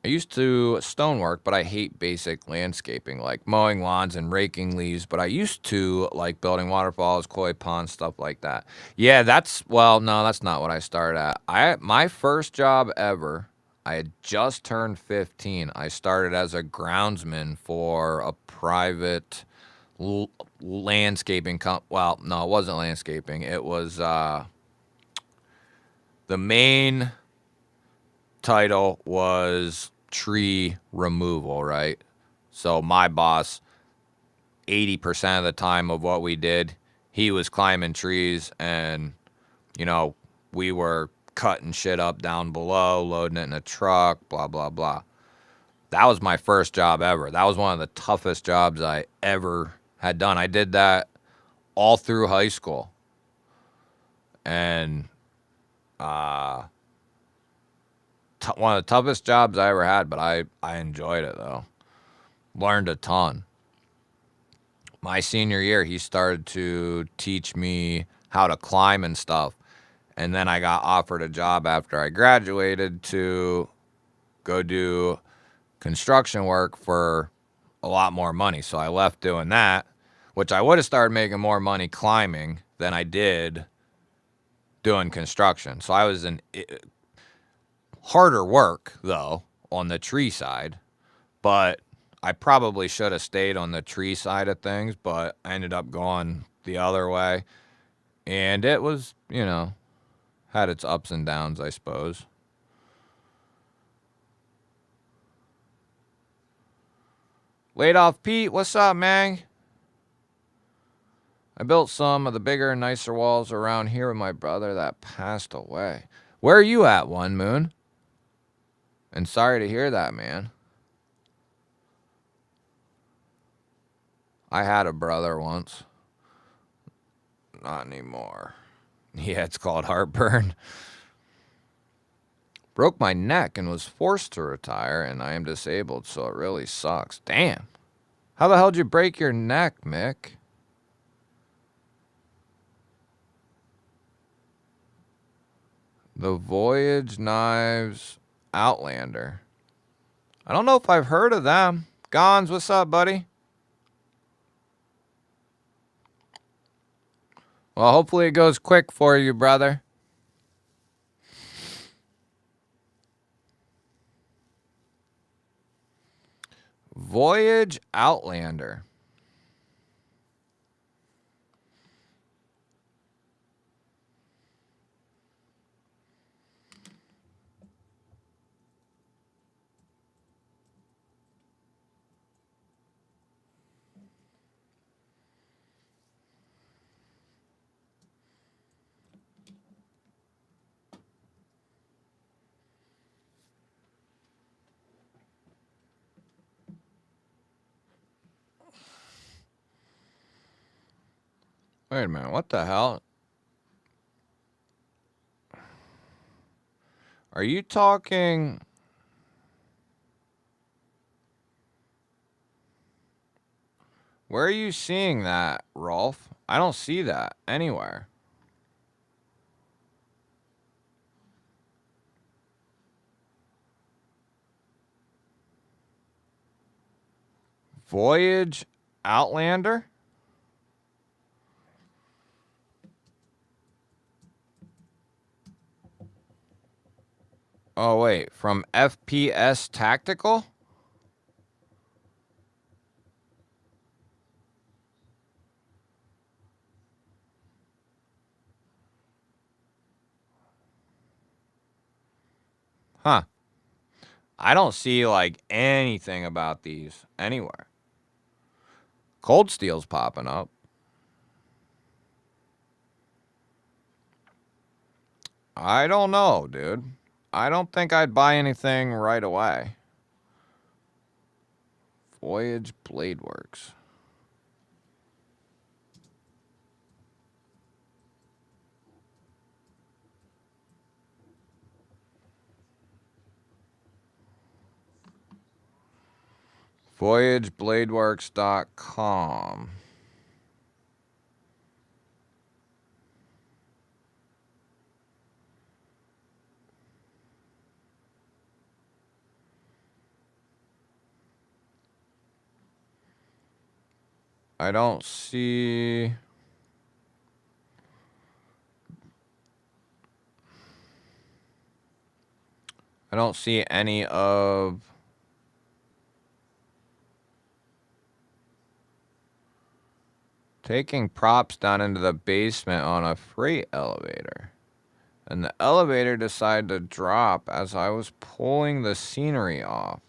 I used to stonework, but I hate basic landscaping, like mowing lawns and raking leaves. But I used to like building waterfalls, koi ponds, stuff like that. Yeah, no, that's not what I started at. My first job ever, I had just turned 15. I started as a groundsman for a private landscaping well, no, it wasn't landscaping. It was the main title was tree removal, right? So my boss, 80% of the time of what we did, he was climbing trees, and, you know, we were cutting shit up down below, loading it in a truck, blah, blah, blah. That was my first job ever. That was one of the toughest jobs I ever had done. I did that all through high school. And one of the toughest jobs I ever had, but I enjoyed it, though. Learned a ton. My senior year, he started to teach me how to climb and stuff. And then I got offered a job after I graduated to go do construction work for a lot more money. So I left doing that, which I would have started making more money climbing than I did doing construction. So I was in harder work, though, on the tree side. But I probably should have stayed on the tree side of things, but I ended up going the other way. And it was, had its ups and downs, I suppose. Laid off Pete, what's up, man? I built some of the bigger and nicer walls around here with my brother that passed away. Where are you at, One Moon? And sorry to hear that, man. I had a brother once. Not anymore. Yeah, it's called heartburn. Broke my neck and was forced to retire, and I am disabled, so it really sucks. Damn. How the hell did you break your neck, Mick? The Voyage Knives Outlander. I don't know if I've heard of them. Gons, what's up, buddy? Well, hopefully it goes quick for you, brother. Voyage Outlander. Wait a minute, what the hell? Are you talking... Where are you seeing that, Rolf? I don't see that anywhere. Voyage Outlander? Oh, wait. From FPS Tactical? Huh. I don't see, like, anything about these anywhere. Cold Steel's popping up. I don't know, dude. I don't think I'd buy anything right away. Voyage Blade Works. VoyageBladeWorks.com. I don't see... I don't see any of... Taking props down into the basement on a freight elevator. And the elevator decided to drop as I was pulling the scenery off.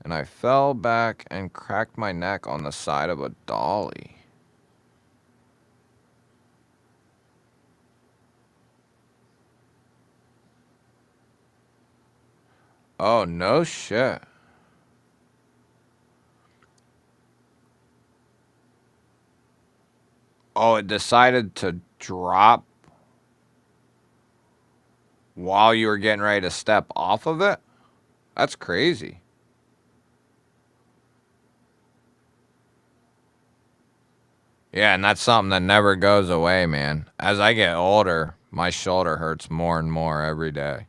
And I fell back and cracked my neck on the side of a dolly. Oh, no shit. Oh, it decided to drop while you were getting ready to step off of it? That's crazy. Yeah, and that's something that never goes away, man. As I get older, my shoulder hurts more and more every day.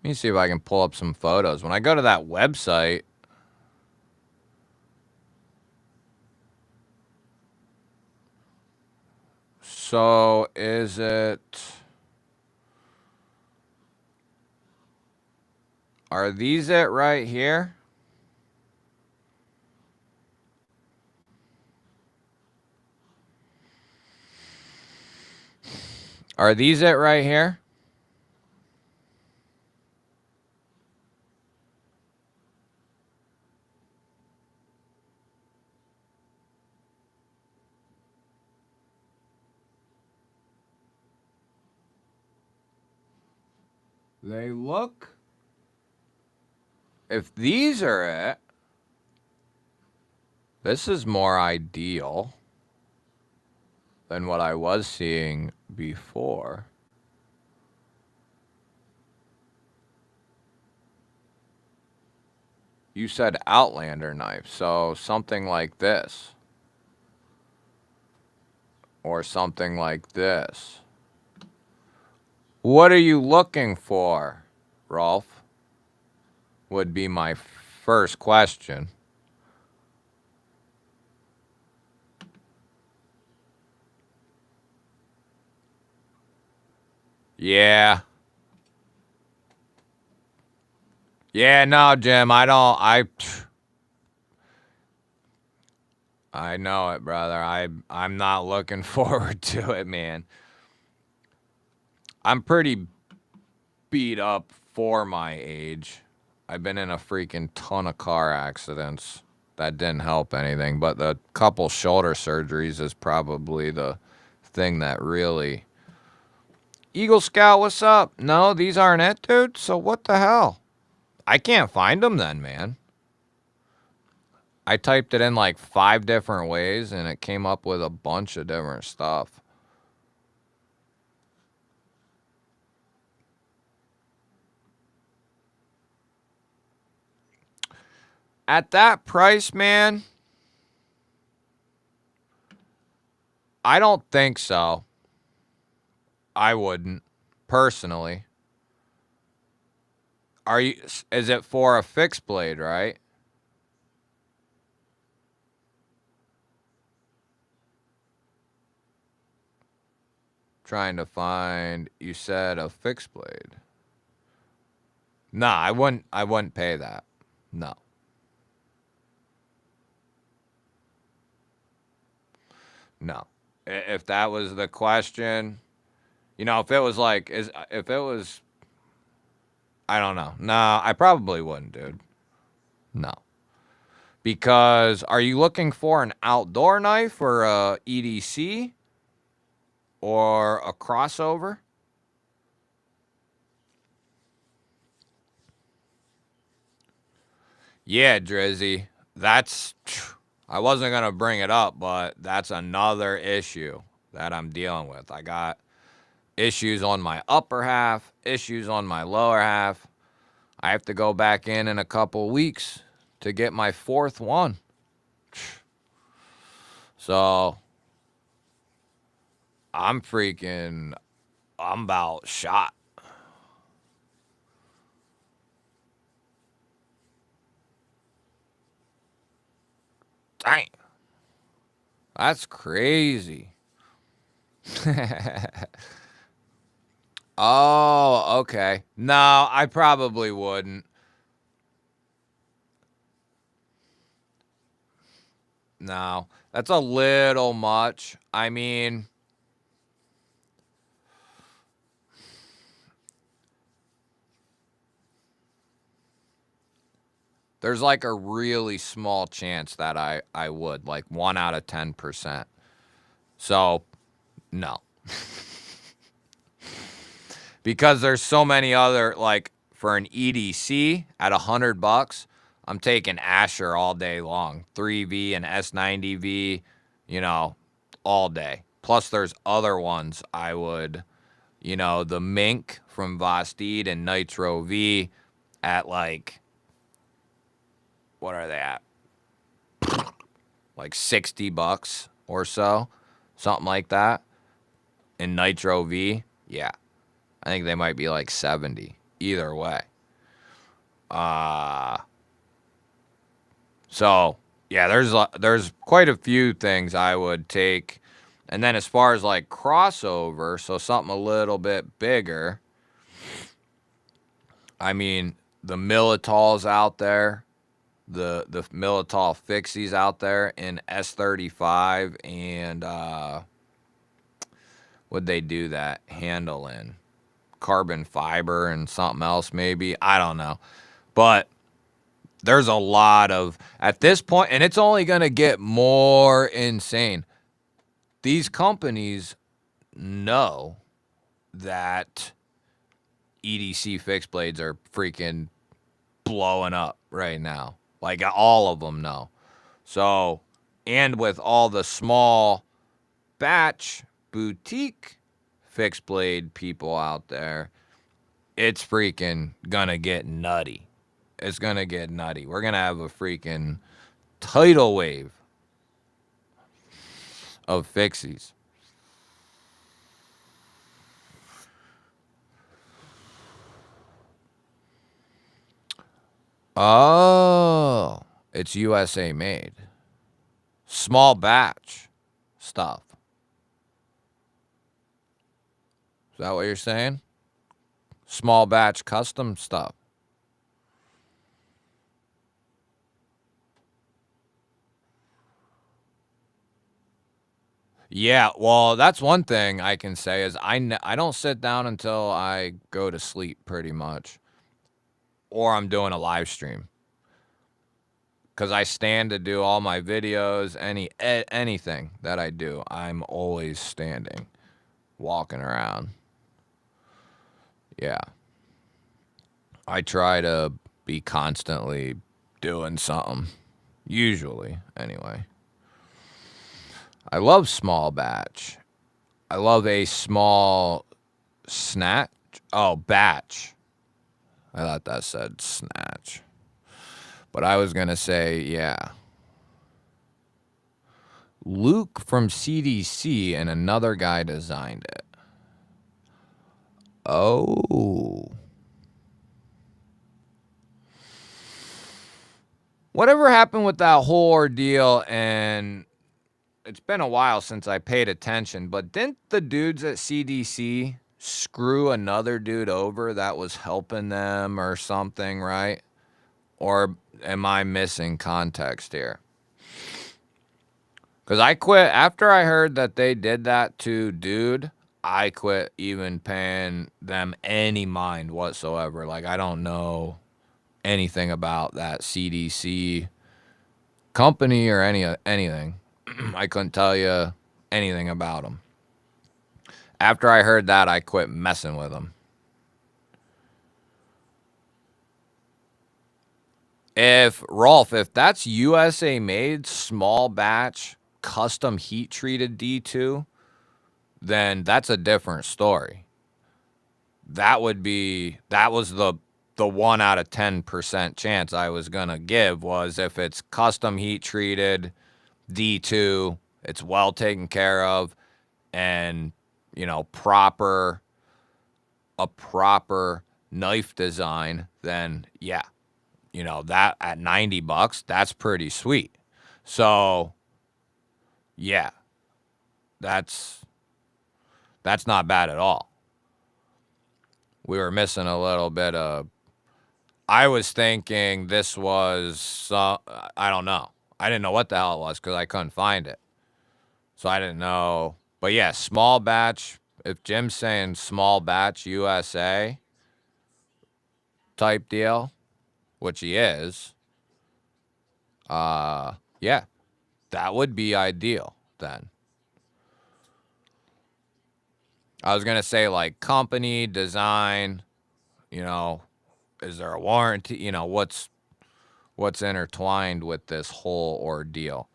Let me see if I can pull up some photos. When I go to that website... So, is it... Are these it right here? Are these it right here? They look... If these are it, this is more ideal than what I was seeing before. You said Outlander knife, so something like this. Or something like this. What are you looking for, Rolf? Would be my first question. Yeah. Yeah, no, Jim, I know it, brother. I'm not looking forward to it, man. I'm pretty beat up for my age. I've been in a freaking ton of car accidents. That didn't help anything, but the couple shoulder surgeries is probably the thing that really... Eagle Scout, what's up? No, these aren't it, dude? So what the hell? I can't find them then, man. I typed it in like 5 different ways, and it came up with a bunch of different stuff. At that price, man, I don't think so. I wouldn't, personally. Is it for a fixed blade, right? Trying to find, you said a fixed blade. Nah, I wouldn't pay that. No. No. If that was the question, You know, if it was like, if it was, I don't know. No, I probably wouldn't, dude. No. Because are you looking for an outdoor knife or a EDC or a crossover? Yeah, Drizzy. That's, I wasn't going to bring it up, but that's another issue that I'm dealing with. I got issues on my upper half, issues on my lower half. I have to go back in a couple weeks to get my fourth one. So I'm about shot. Dang. That's crazy. Oh, okay. No, I probably wouldn't. No, that's a little much. I mean, there's like a really small chance that I would, like 1 out of 10%. So, no. Because there's so many other, like for an EDC at $100, I'm taking Asher all day long. 3V and S90V, you know, all day. Plus there's other ones I would, you know, the Mink from Vosteed and Nitro V at like, what are they at? Like $60 or so, something like that. And Nitro V, yeah, I think they might be like 70. Either way. So yeah, there's quite a few things I would take. And then as far as like crossover, so something a little bit bigger. I mean, the Militals out there, the Milital Fixies out there in S35 and would they do that handle in? Carbon fiber and something else maybe. I don't know. But there's a lot of, at this point, and it's only going to get more insane. These companies know that EDC fixed blades are freaking blowing up right now. Like all of them know. So, and with all the small batch boutique fixed blade people out there, it's freaking gonna get nutty. It's gonna get nutty. We're gonna have a freaking tidal wave of fixies. Oh, it's USA made. Small batch stuff. Is that what you're saying? Small batch custom stuff. Yeah, well, that's one thing I can say is I don't sit down until I go to sleep pretty much. Or I'm doing a live stream. Cuz I stand to do all my videos, anything that I do. I'm always standing, walking around. Yeah. I try to be constantly doing something. Usually, anyway. I love small batch. I love a small snatch. Oh, batch. I thought that said snatch. But I was going to say, yeah. Luke from CDC and another guy designed it. Oh. Whatever happened with that whole ordeal, and it's been a while since I paid attention, but didn't the dudes at CDC screw another dude over that was helping them or something, right? Or am I missing context here? Because I quit after I heard that they did that to dude. I quit even paying them any mind whatsoever. Like, I don't know anything about that CDC company or anything. I couldn't tell you anything about them. After I heard that, I quit messing with them. If Rolf, if that's USA made, small batch, custom heat treated D2, then that's a different story. That was the 1 out of 10% chance I was gonna give, was if it's custom heat treated D2, it's well taken care of, and a proper knife design, then yeah, that at $90, that's pretty sweet. So yeah, that's not bad at all. We were missing a little bit of, I was thinking this was, I don't know. I didn't know what the hell it was because I couldn't find it. So I didn't know. But yeah, small batch. If Jim's saying small batch USA type deal, which he is, yeah, that would be ideal then. I was going to say, like, company, design, is there a warranty? What's intertwined with this whole ordeal?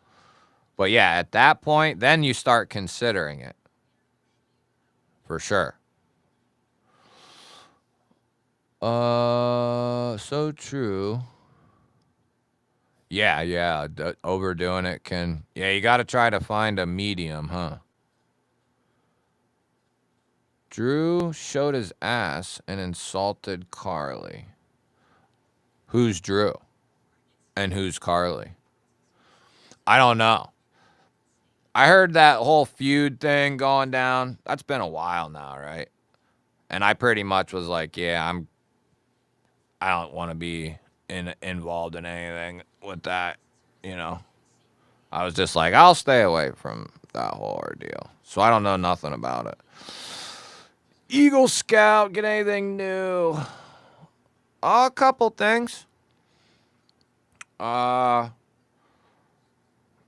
But yeah, at that point, then you start considering it. For sure. So true. Yeah, overdoing it can, you got to try to find a medium, huh? Drew showed his ass and insulted Carly. Who's Drew? And who's Carly? I don't know. I heard that whole feud thing going down. That's been a while now, right? And I pretty much was like, yeah, I don't want to be involved in anything with that, I was just like, I'll stay away from that whole ordeal. So I don't know nothing about it. Eagle Scout, get anything new? A couple things. The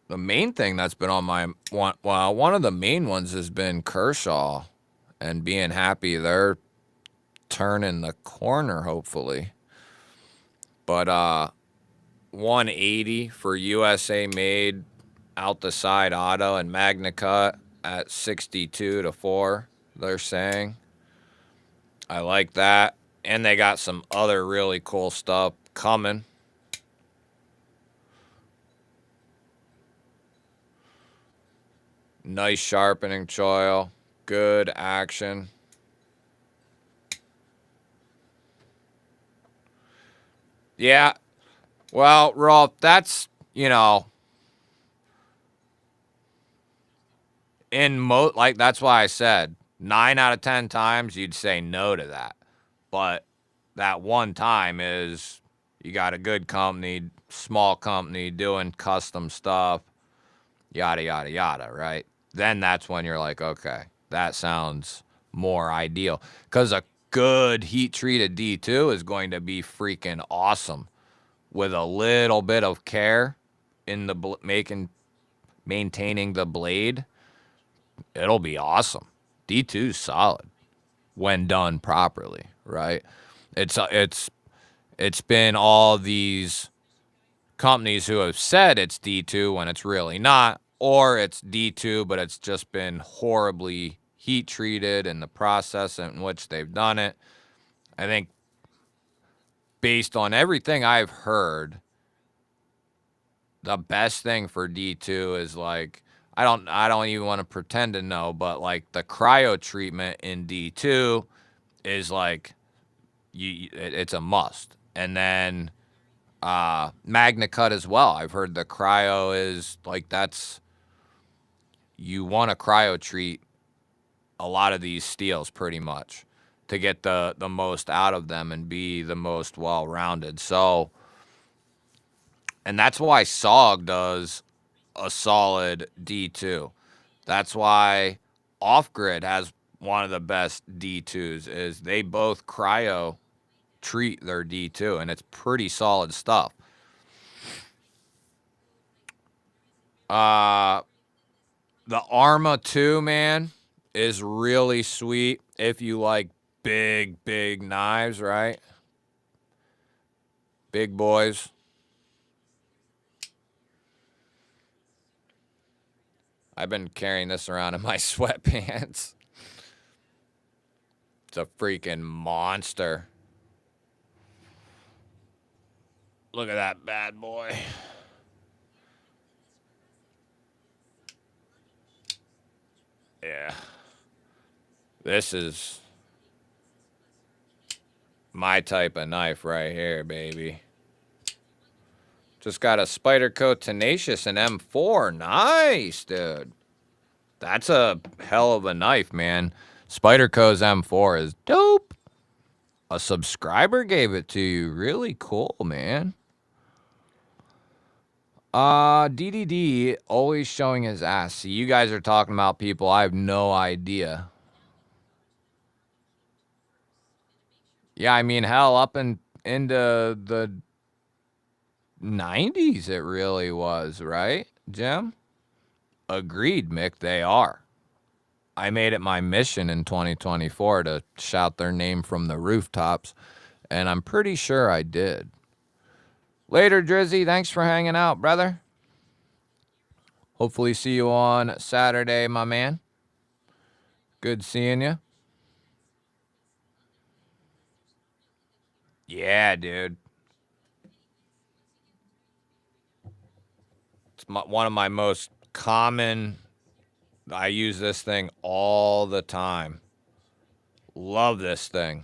main thing that's been on my one of the main ones has been Kershaw and being happy they're turning the corner, hopefully. But 180 for USA made out the side auto and Magna Cut at 62-4, they're saying. I like that. And they got some other really cool stuff coming. Nice sharpening choil. Good action. Yeah. Well, Rolf, that's, like, that's why I said 9 out of 10 times you'd say no to that. But that one time is you got a good company, small company doing custom stuff, yada, yada, yada, right? Then that's when you're like, okay, that sounds more ideal. Because a good heat-treated D2 is going to be freaking awesome with a little bit of care in the maintaining the blade. It'll be awesome. D2's solid when done properly, right? It's been all these companies who have said it's D2 when it's really not, or it's D2 but it's just been horribly heat treated in the process in which they've done it. I think based on everything I've heard, the best thing for D2 is like, I don't even want to pretend to know, but like the cryo treatment in D2 is like it's a must. And then Magna Cut as well. I've heard the cryo is like, that's, you want to cryo treat a lot of these steels pretty much to get the most out of them and be the most well-rounded. So, and that's why SOG does a solid D2. That's why Off Grid has one of the best D2s is they both cryo treat their D2, and it's pretty solid stuff. The Arma 2, man, is really sweet if you like big knives, right? Big boys. I've been carrying this around in my sweatpants. It's a freaking monster. Look at that bad boy. Yeah. This is my type of knife right here, baby. Just got a Spyderco Tenacious and M4. Nice, dude. That's a hell of a knife, man. Spyderco's M4 is dope. A subscriber gave it to you. Really cool, man. DDD always showing his ass. See, you guys are talking about people. I have no idea. Yeah, I mean, hell, up into the 90s it really was, right, Jim? Agreed, Mick, they are. I made it my mission in 2024 to shout their name from the rooftops, and I'm pretty sure I did. Later, Drizzy. Thanks for hanging out, brother. Hopefully see you on Saturday, my man. Good seeing you. Yeah, dude. It's one of my most common. I use this thing all the time. Love this thing.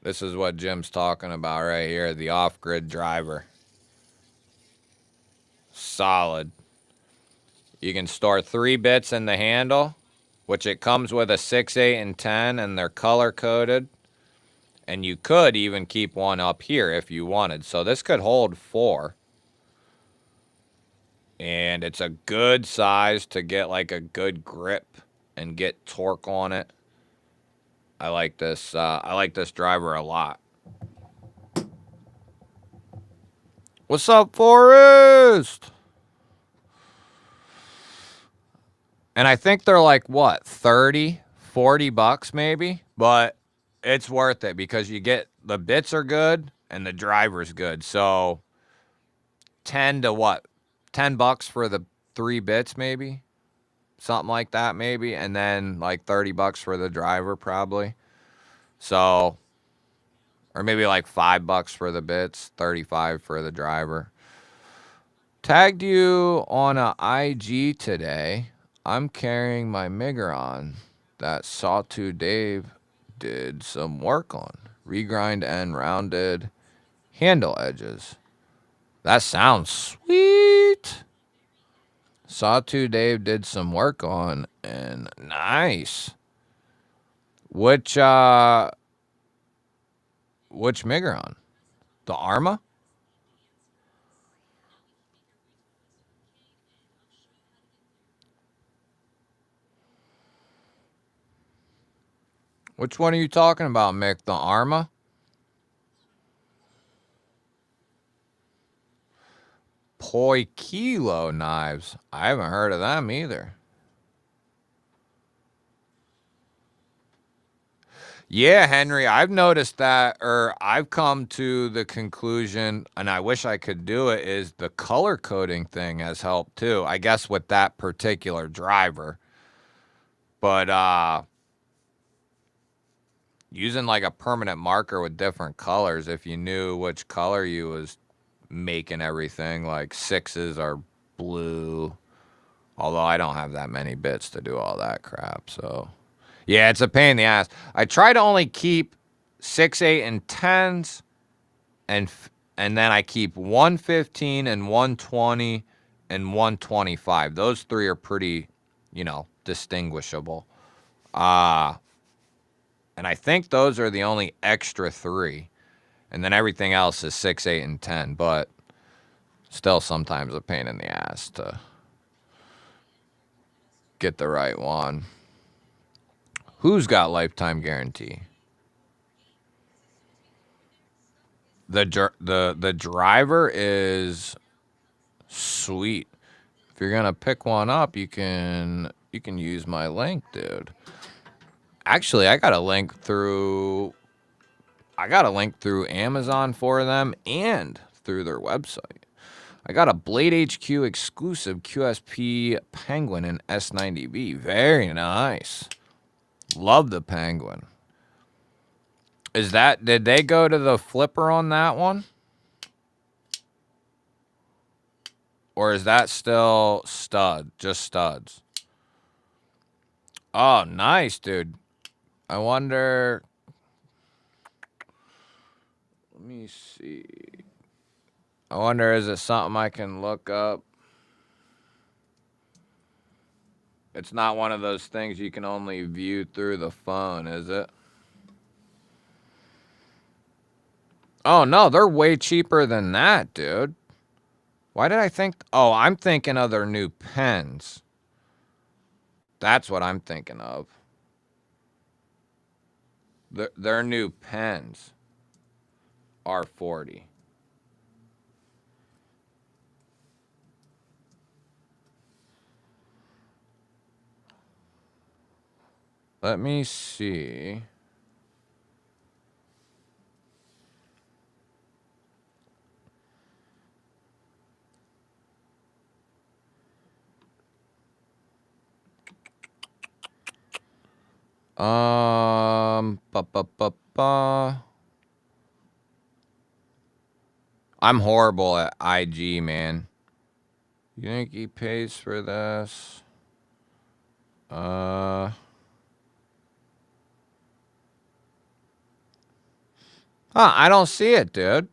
This is what Jim's talking about right here, the off-grid driver. Solid. You can store 3 bits in the handle, which it comes with a 6, 8, and 10, and they're color-coded. And you could even keep one up here if you wanted. So this could hold 4. And it's a good size to get like a good grip and get torque on it. I like this driver a lot. What's up, Forrest? And I think they're like, what, 30, 40 bucks maybe? But it's worth it because you get, the bits are good and the driver's good. So 10 to what? 10 bucks for the 3 bits maybe? Something like that maybe. And then like 30 bucks for the driver probably. So, or maybe like 5 bucks for the bits, 35 for the driver. Tagged you on a IG today. I'm carrying my Migron that Sawtooth Dave did some work on. Regrind and rounded handle edges. That sounds sweet. Sawtooth Dave did some work on, and nice. Which Migron? The Arma? Which one are you talking about, Mick? The Arma? Poi Kilo knives. I haven't heard of them either. Yeah, Henry, I've noticed that, or I've come to the conclusion, and I wish I could do it, is the color coding thing has helped too. I guess with that particular driver. But using like a permanent marker with different colors, if you knew which color you was making everything, like 6s are blue. Although I don't have that many bits to do all that crap, so yeah, it's a pain in the ass. I try to only keep 6, 8, and 10s, and then I keep 115 and 120 and 125. Those 3 are pretty, distinguishable. And I think those are the only extra 3. And then everything else is 6, 8, and 10. But still sometimes a pain in the ass to get the right one. Who's got lifetime guarantee? The driver is sweet. If you're gonna pick one up, you can use my link, dude. Actually, I got a link through Amazon for them and through their website. I got a Blade HQ exclusive QSP Penguin in S90B. Very nice. Love the Penguin. Did they go to the flipper on that one? Or is that still just studs? Oh, nice, dude. I wonder. Let me see. I wonder, is it something I can look up? It's not one of those things you can only view through the phone, is it? Oh, no, they're way cheaper than that, dude. Why did I think? Oh, I'm thinking of their new pens. That's what I'm thinking of. Their new pens are 40. Let me see. I'm horrible at IG, man. You think he pays for this? I don't see it, dude.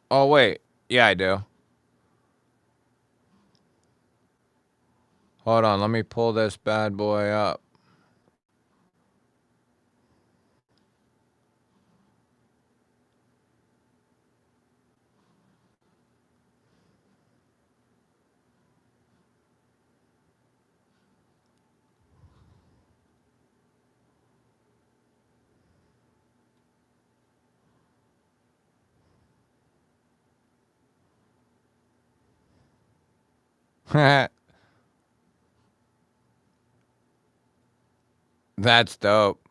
Oh, wait. Yeah, I do. Hold on. Let me pull this bad boy up. That's dope.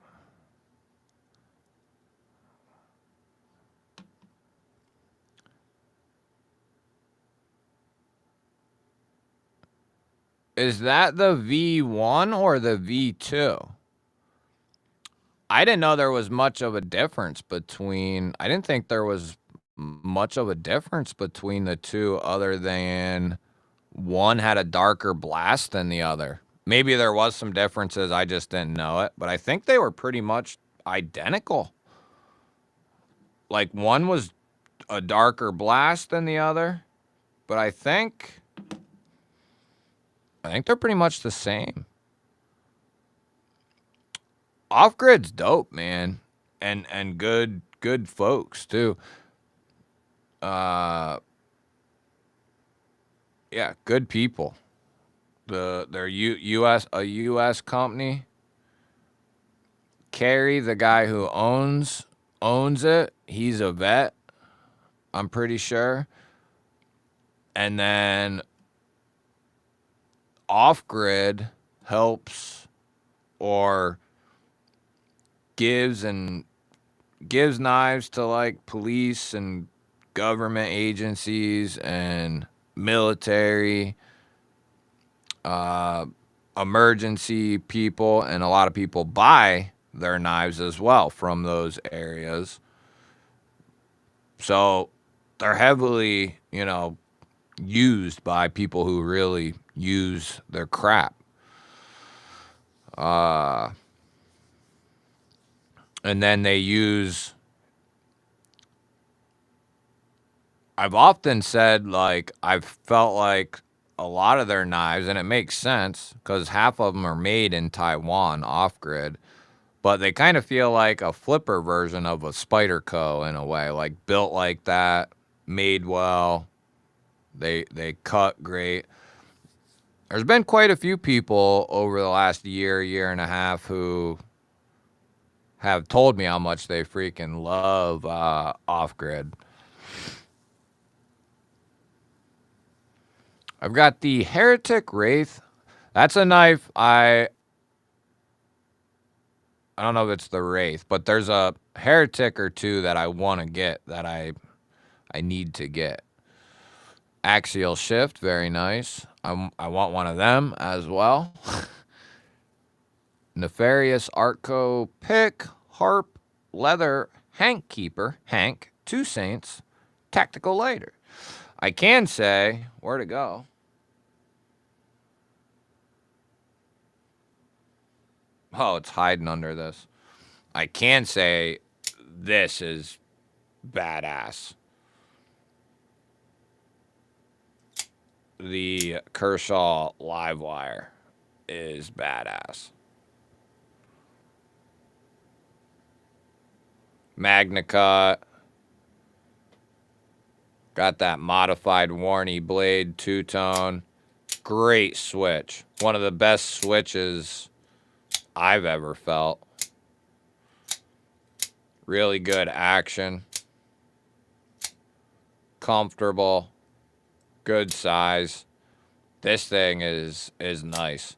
Is that the V1 or the V2? I didn't know there was much of a difference between. I didn't think there was much of a difference between the two, other than one had a darker blast than the other. Maybe there was some differences, I just didn't know it, but I think they were pretty much identical. Like, one was a darker blast than the other, but I think they're pretty much the same. Off Grid's dope, man, and good folks too. Yeah, good people. They're US company. Kerry, the guy who owns it, he's a vet, I'm pretty sure. And then Off Grid helps or gives knives to like police and government agencies and military, emergency people, and a lot of people buy their knives as well from those areas. So they're heavily, used by people who really use their crap. And then they use. I've often said, like, I've felt like a lot of their knives, and it makes sense because half of them are made in Taiwan, Off Grid, But they kind of feel like a flipper version of a Spyderco in a way, like built like that, made well. They cut great. There's been quite a few people over the last year and a half who have told me how much they freaking love off-grid. I've got the Heretic Wraith. That's a knife I don't know if it's the Wraith, but there's a Heretic or two that I want to get, that I need to get. Axial Shift, very nice. I want one of them as well. Nefarious Artco Pick, Harp, Leather, Hank Keeper, Hank, Two Saints, Tactical Lighter. I can say, where to go? Oh, it's hiding under this. I can say this is badass. The Kershaw Livewire is badass. Magnacut. Got that modified Warney blade, two-tone. Great switch. One of the best switches I've ever felt. Really good action. Comfortable. Good size. This thing is nice.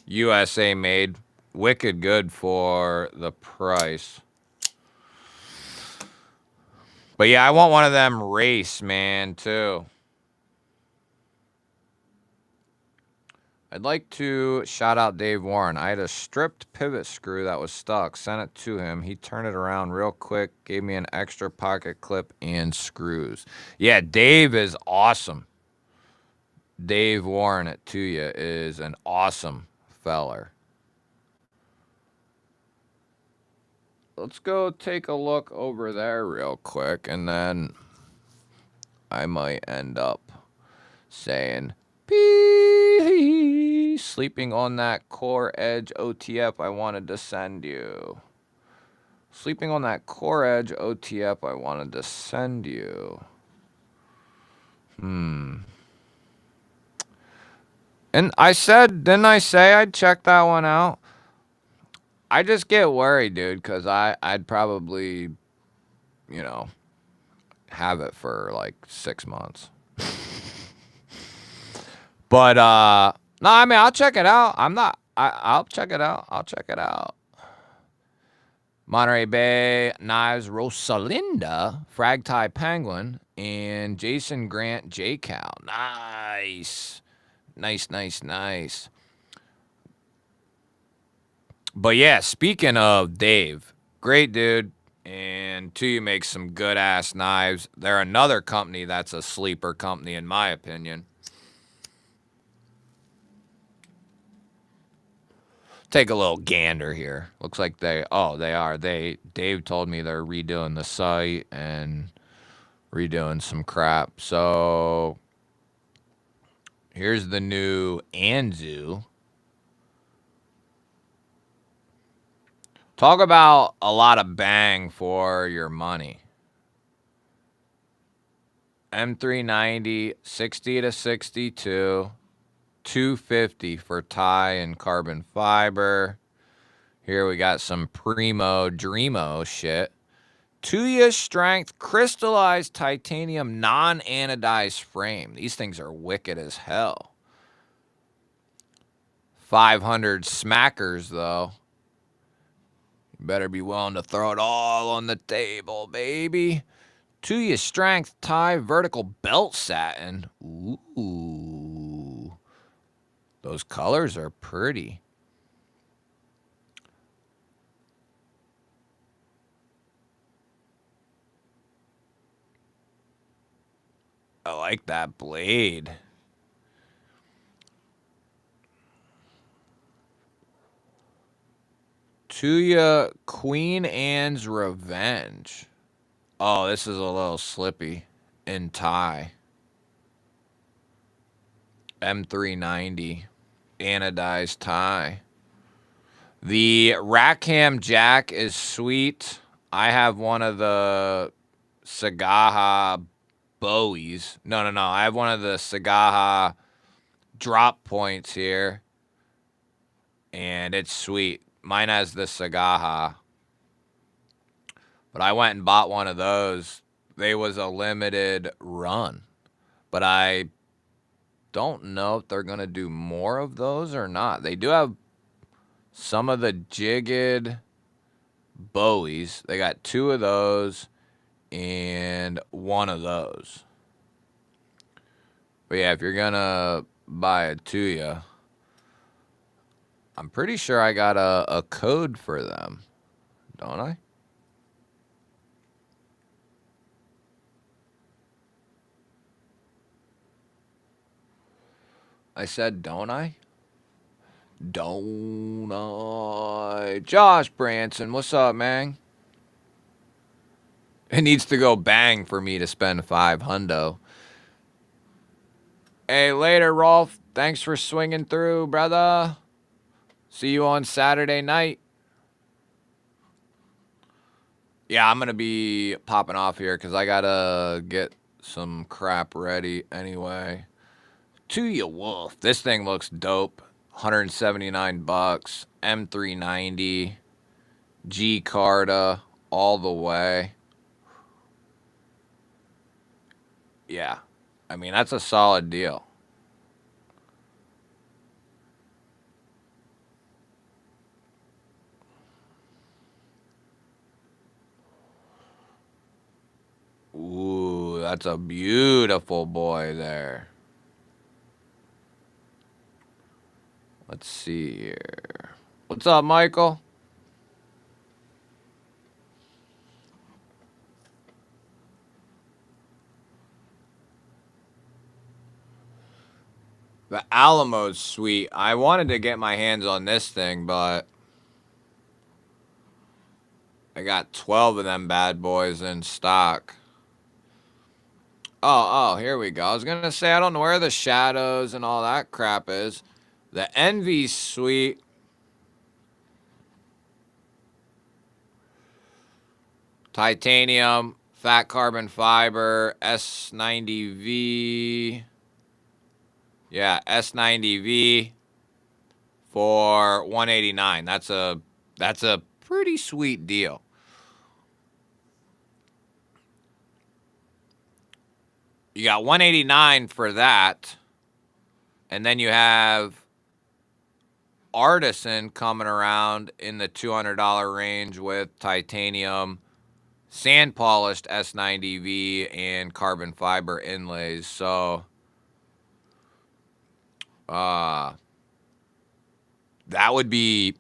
USA made. Wicked good for the price. But yeah, I want one of them race, man, too. I'd like to shout out Dave Warren. I had a stripped pivot screw that was stuck. Sent it to him. He turned it around real quick. Gave me an extra pocket clip and screws. Yeah, Dave is awesome. Dave Warren at Tuya is an awesome feller. Let's go take a look over there real quick, and then I might end up saying, peace. Sleeping on that Core Edge OTF I wanted to send you. Sleeping on that Core Edge OTF I wanted to send you. And I said, didn't I say I'd check that one out? I just get worried, dude, because I'd probably, you know, have it for like 6 months. But, no, I mean, I'll check it out. I'll check it out. I'll check it out. Monterey Bay Knives, Rosalinda, Frag Tie Penguin, and Jason Grant J-Cal. Nice. Nice. But yeah, speaking of Dave, great dude, and Tuya makes some good-ass knives. They're another company that's a sleeper company, in my opinion. Take a little gander here. Looks like they are. Dave told me they're redoing the site and redoing some crap. So here's the new Anzu. Talk about a lot of bang for your money. M390, 60 to 62, 250 for tie and carbon fiber. Here we got some Primo Dreamo shit. Tuya strength crystallized titanium non-anodized frame. These things are wicked as hell. 500 smackers though. Better be willing to throw it all on the table, baby. Tuya strength tie vertical belt satin. Ooh. Those colors are pretty. I like that blade. Tuya Queen Anne's Revenge. Oh, this is a little slippy in tie. M390 anodized tie. The Rackham Jack is sweet. I have one of the Sagaha Bowies. No. I have one of the Sagaha drop points here. And it's sweet. Mine has the Sagaha. But I went and bought one of those. They was a limited run. But I don't know if they're going to do more of those or not. They do have some of the jigged Bowies. They got 2 of those and 1 of those. But yeah, if you're going to buy a Tuya, I'm pretty sure I got a code for them. Don't I? I said, don't I? Don't I? Josh Branson, what's up, man? It needs to go bang for me to spend 500. Hey, later, Rolf. Thanks for swinging through, brother. See you on Saturday night. Yeah, I'm going to be popping off here because I got to get some crap ready anyway. To you, Wolf. This thing looks dope. $179. M390. G Carta. All the way. Yeah. I mean, that's a solid deal. Ooh, that's a beautiful boy there. Let's see here. What's up, Michael? The Alamo's sweet. I wanted to get my hands on this thing, but I got 12 of them bad boys in stock. Oh, here we go. I was going to say, I don't know where the shadows and all that crap is. The Envy's sweet. Titanium, fat carbon fiber, S90V. Yeah, S90V for $189. That's a pretty sweet deal. You got $189 for that. And then you have Artisan coming around in the $200 range with titanium, sand polished S90V, and carbon fiber inlays. So, that would be,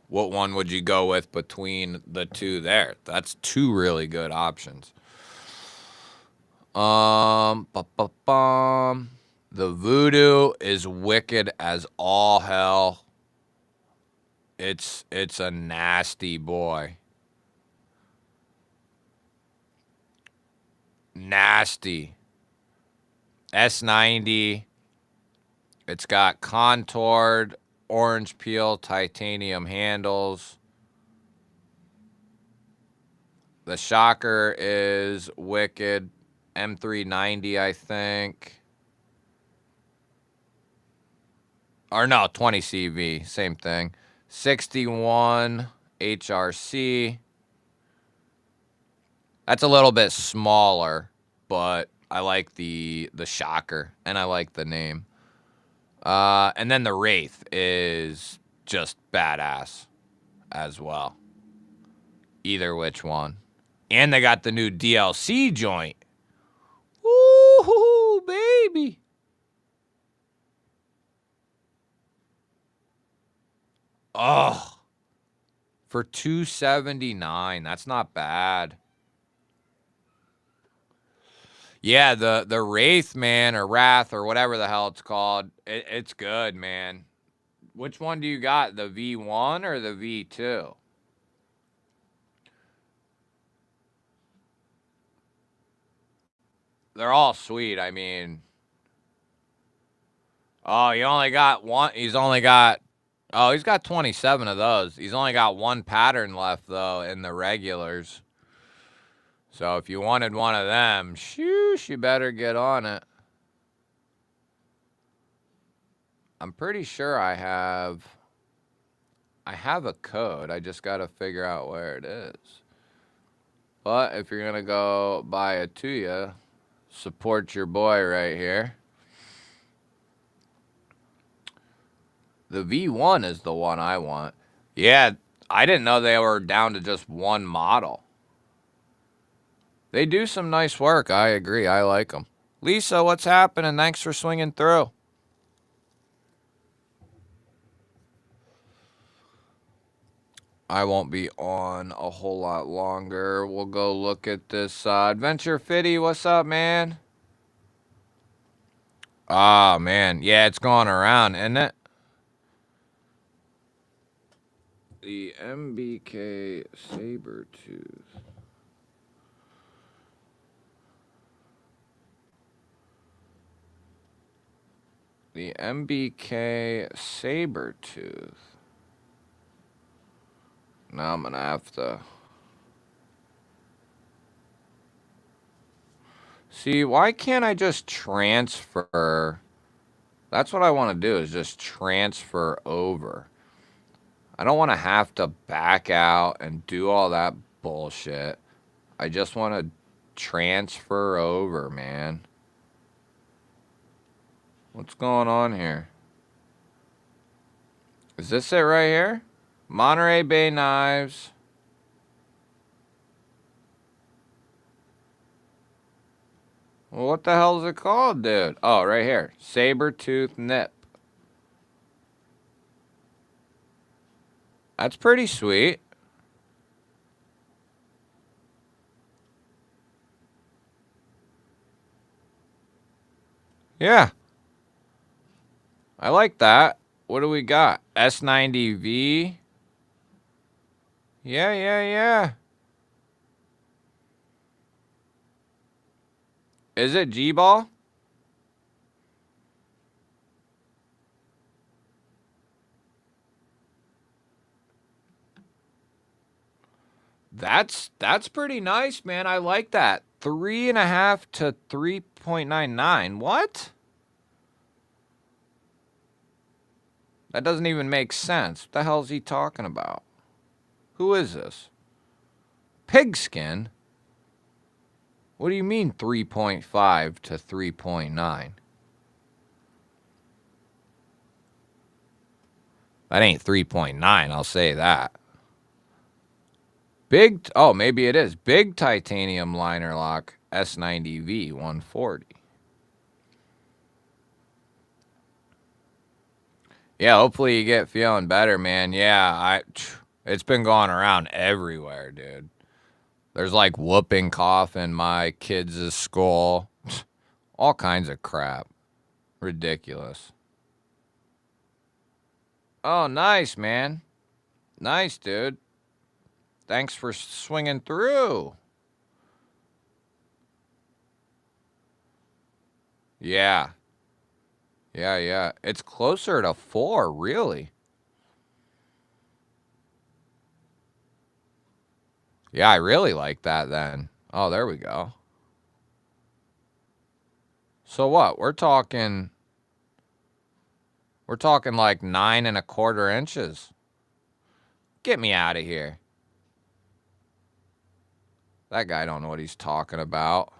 what one would you go with between the two there? That's 2 really good options. The Voodoo is wicked as all hell. It's a nasty boy. Nasty. S90. It's got contoured orange peel titanium handles. The shocker is wicked. M390, I think. Or no, 20 CV. Same thing. 61 HRC. That's a little bit smaller, but I like the shocker, and I like the name. And then the Wraith is just badass as well. Either which one. And they got the new DLC joint. Ooh, baby. Oh, for $279. That's not bad. Yeah, the Wraith, man, or Wrath, or whatever the hell it's called. It's good, man. Which one do you got? The V1 or the V2? They're all sweet. I mean, oh, you only got one. He's only got Oh, he's got 27 of those. He's only got one pattern left, though, in the regulars. So if you wanted one of them, shoosh, you better get on it. I'm pretty sure I have a code. I just got to figure out where it is. But if you're going to go buy a Tuya, support your boy right here. The V1 is the one I want. Yeah, I didn't know they were down to just one model. They do some nice work. I agree. I like them. Lisa, what's happening? Thanks for swinging through. I won't be on a whole lot longer. We'll go look at this Adventure Fitty. What's up, man? Ah, man. Yeah, it's going around, isn't it? The MBK Sabertooth. The MBK Sabertooth. Now I'm going to have to... See, why can't I just transfer? That's what I want to do, is just transfer over. I don't want to have to back out and do all that bullshit. I just want to transfer over, man. What's going on here? Is this it right here? Monterey Bay Knives. Well, what the hell is it called, dude? Oh, right here. Sabertooth Nip. That's pretty sweet. Yeah. I like that. What do we got? S90V. Yeah. Is it Gball? That's pretty nice, man. I like that. 3.5 to 3.99. What? That doesn't even make sense. What the hell is he talking about? Who is this? Pigskin? What do you mean 3.5 to 3.9? That ain't 3.9, I'll say that. Big, oh, maybe it is. Big titanium liner lock S90V 140. Yeah, hopefully you get feeling better, man. Yeah, it's been going around everywhere, dude. There's like whooping cough in my kids' school. All kinds of crap. Ridiculous. Oh, nice, man. Nice, dude. Thanks for swinging through. Yeah. Yeah. It's closer to 4, really. Yeah, I really like that then. Oh, there we go. So what? We're talking like 9.25 inches. Get me out of here. That guy don't know what he's talking about.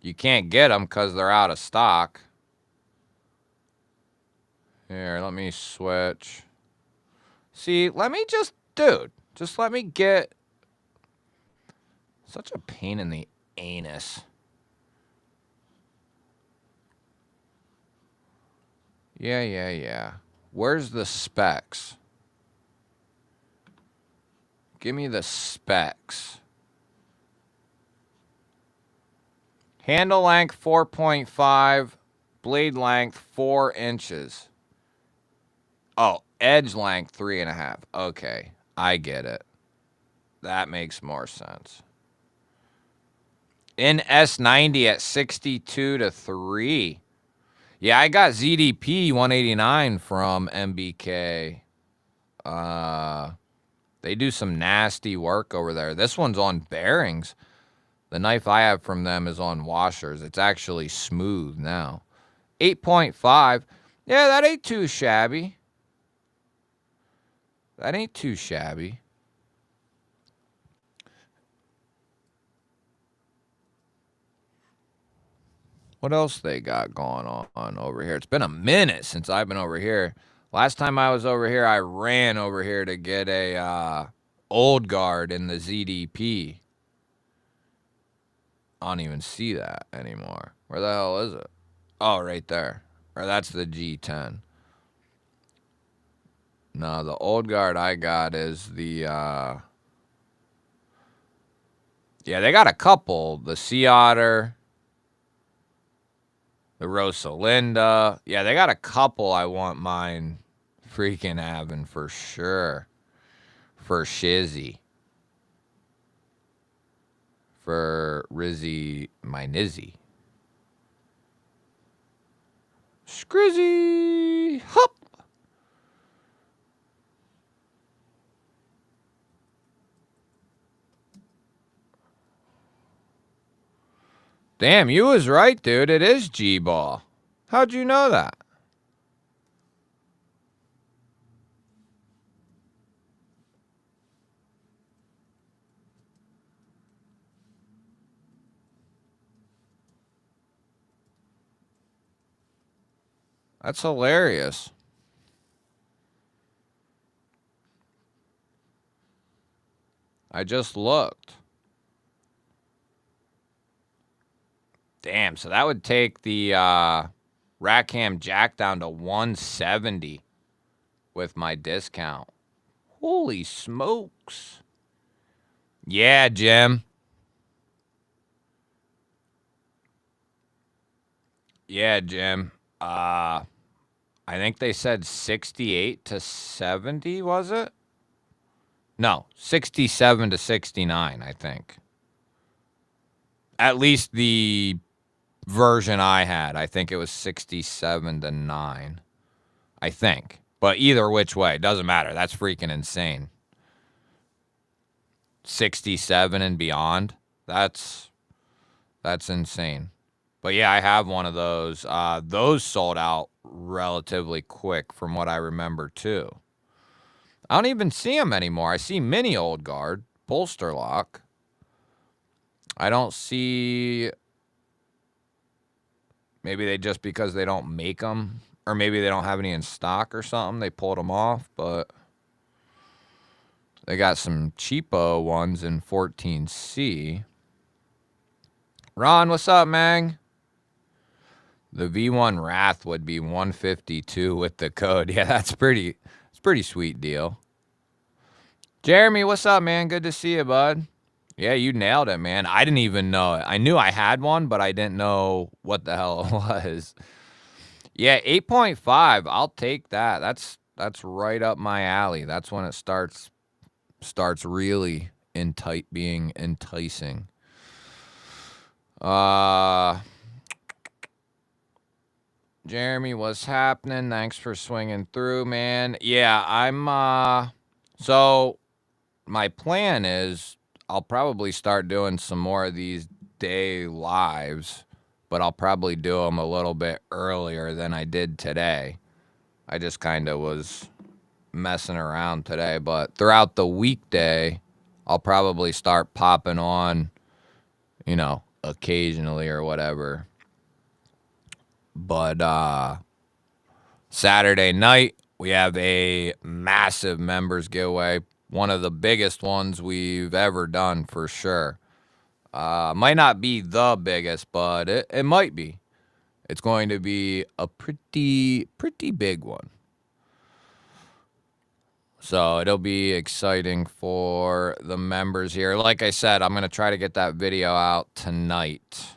You can't get them because they're out of stock. Here, let me switch. See, let me just, dude, just let me get. Such a pain in the anus. Yeah. Where's the specs? Give me the specs. Handle length 4.5, blade length 4 inches. Oh, edge length 3.5. Okay, I get it. That makes more sense. In S90 at 62 to 3. Yeah, I got ZDP 189 from MBK. They do some nasty work over there. This one's on bearings. The knife I have from them is on washers. It's actually smooth now. 8.5. Yeah, that ain't too shabby. That ain't too shabby. What else they got going on over here? It's been a minute since I've been over here. Last time I was over here, I ran over here to get a old guard in the ZDP. I don't even see that anymore. Where the hell is it? Oh, right there. Or that's the G10. No, the old guard I got is the yeah, they got a couple. The Sea Otter, the Rosalinda. Yeah, they got a couple I want mine freaking having for sure. For Shizzy. For Rizzy, my Nizzy. Scrizzy. Hop. Damn, you was right, dude. It is Gball. How'd you know that? That's hilarious. I just looked. Damn, so that would take the Rackham Jack down to 170 with my discount. Holy smokes. Yeah, Jim. Yeah, Jim. I think they said 68 to 70, was it? No, 67 to 69, I think. At least the version I had, I think it was 67 to 9. I think. But either which way, it doesn't matter. That's freaking insane. 67 and beyond. That's insane. But yeah, I have one of those. Those sold out relatively quick from what I remember too. I don't even see them anymore. I see mini old guard, bolster lock. I don't see. Maybe they just because they don't make them, or maybe they don't have any in stock or something. They pulled them off, but they got some cheapo ones in 14C. Ron, what's up, man? The V1 Wrath would be 152 with the code. Yeah, it's pretty sweet deal. Jeremy, what's up, man? Good to see you, bud. Yeah, you nailed it, man. I didn't even know it. I knew I had one, but I didn't know what the hell it was. Yeah, 8.5. I'll take that. That's right up my alley. That's when it starts really being enticing. Jeremy, what's happening? Thanks for swinging through, man. Yeah, I'm so my plan is I'll probably start doing some more of these day lives, but I'll probably do them a little bit earlier than I did today. I just kind of was messing around today, but throughout the weekday, I'll probably start popping on, occasionally or whatever. But Saturday night, we have a massive members giveaway. One of the biggest ones we've ever done for sure. Might not be the biggest, but it might be. It's going to be a pretty big one. So it'll be exciting for the members here. Like I said, I'm going to try to get that video out tonight.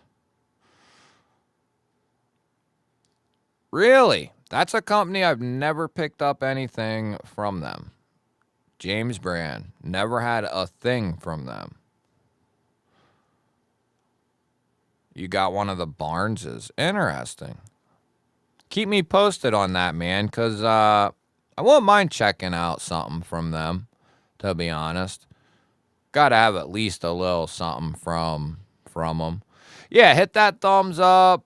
Really? That's a company I've never picked up anything from them. James Brand. Never had a thing from them. You got one of the Barneses. Interesting. keep me posted on that, man, because I won't mind checking out something from them, to be honest. Got to have at least a little something from them. Yeah, hit that thumbs up.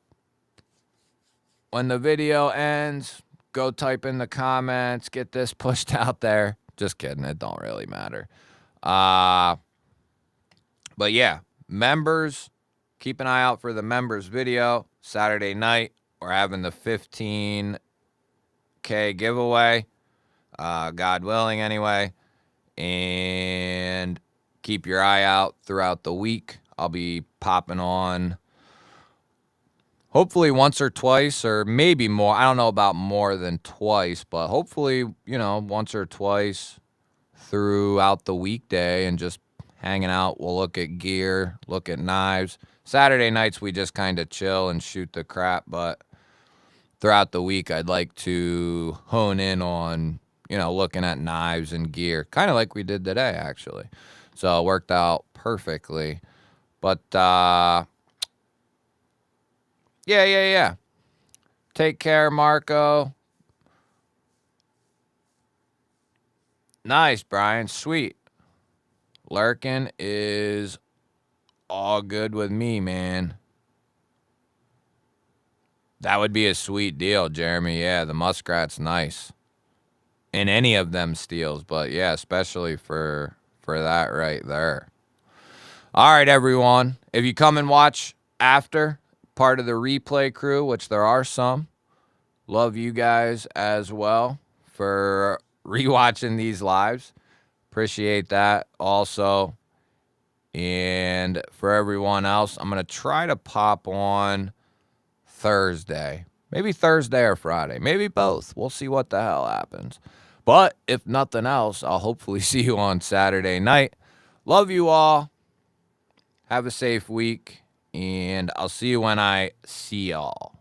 When the video ends, go type in the comments, get this pushed out there. Just kidding, it don't really matter. But yeah, members, keep an eye out for the members video. Saturday night, we're having the 15K giveaway. God willing, anyway. And keep your eye out throughout the week. I'll be popping on hopefully once or twice, or maybe more. I don't know about more than twice, but hopefully, once or twice throughout the weekday and just hanging out. We'll look at gear, look at knives. Saturday nights, we just kind of chill and shoot the crap, but throughout the week, I'd like to hone in on, looking at knives and gear, kind of like we did today, actually. So it worked out perfectly. But, yeah. Take care, Marco. Nice, Brian. Sweet. Lurking is all good with me, man. That would be a sweet deal, Jeremy. Yeah, the muskrat's nice. In any of them steels, but yeah, especially for that right there. All right, everyone. If you come and watch after, part of the replay crew, which there are some, love you guys as well for rewatching these lives. Appreciate that also. And for everyone else, I'm going to try to pop on Thursday. Maybe Thursday or Friday. Maybe both. We'll see what the hell happens. But if nothing else, I'll hopefully see you on Saturday night. Love you all. Have a safe week. And I'll see you when I see y'all.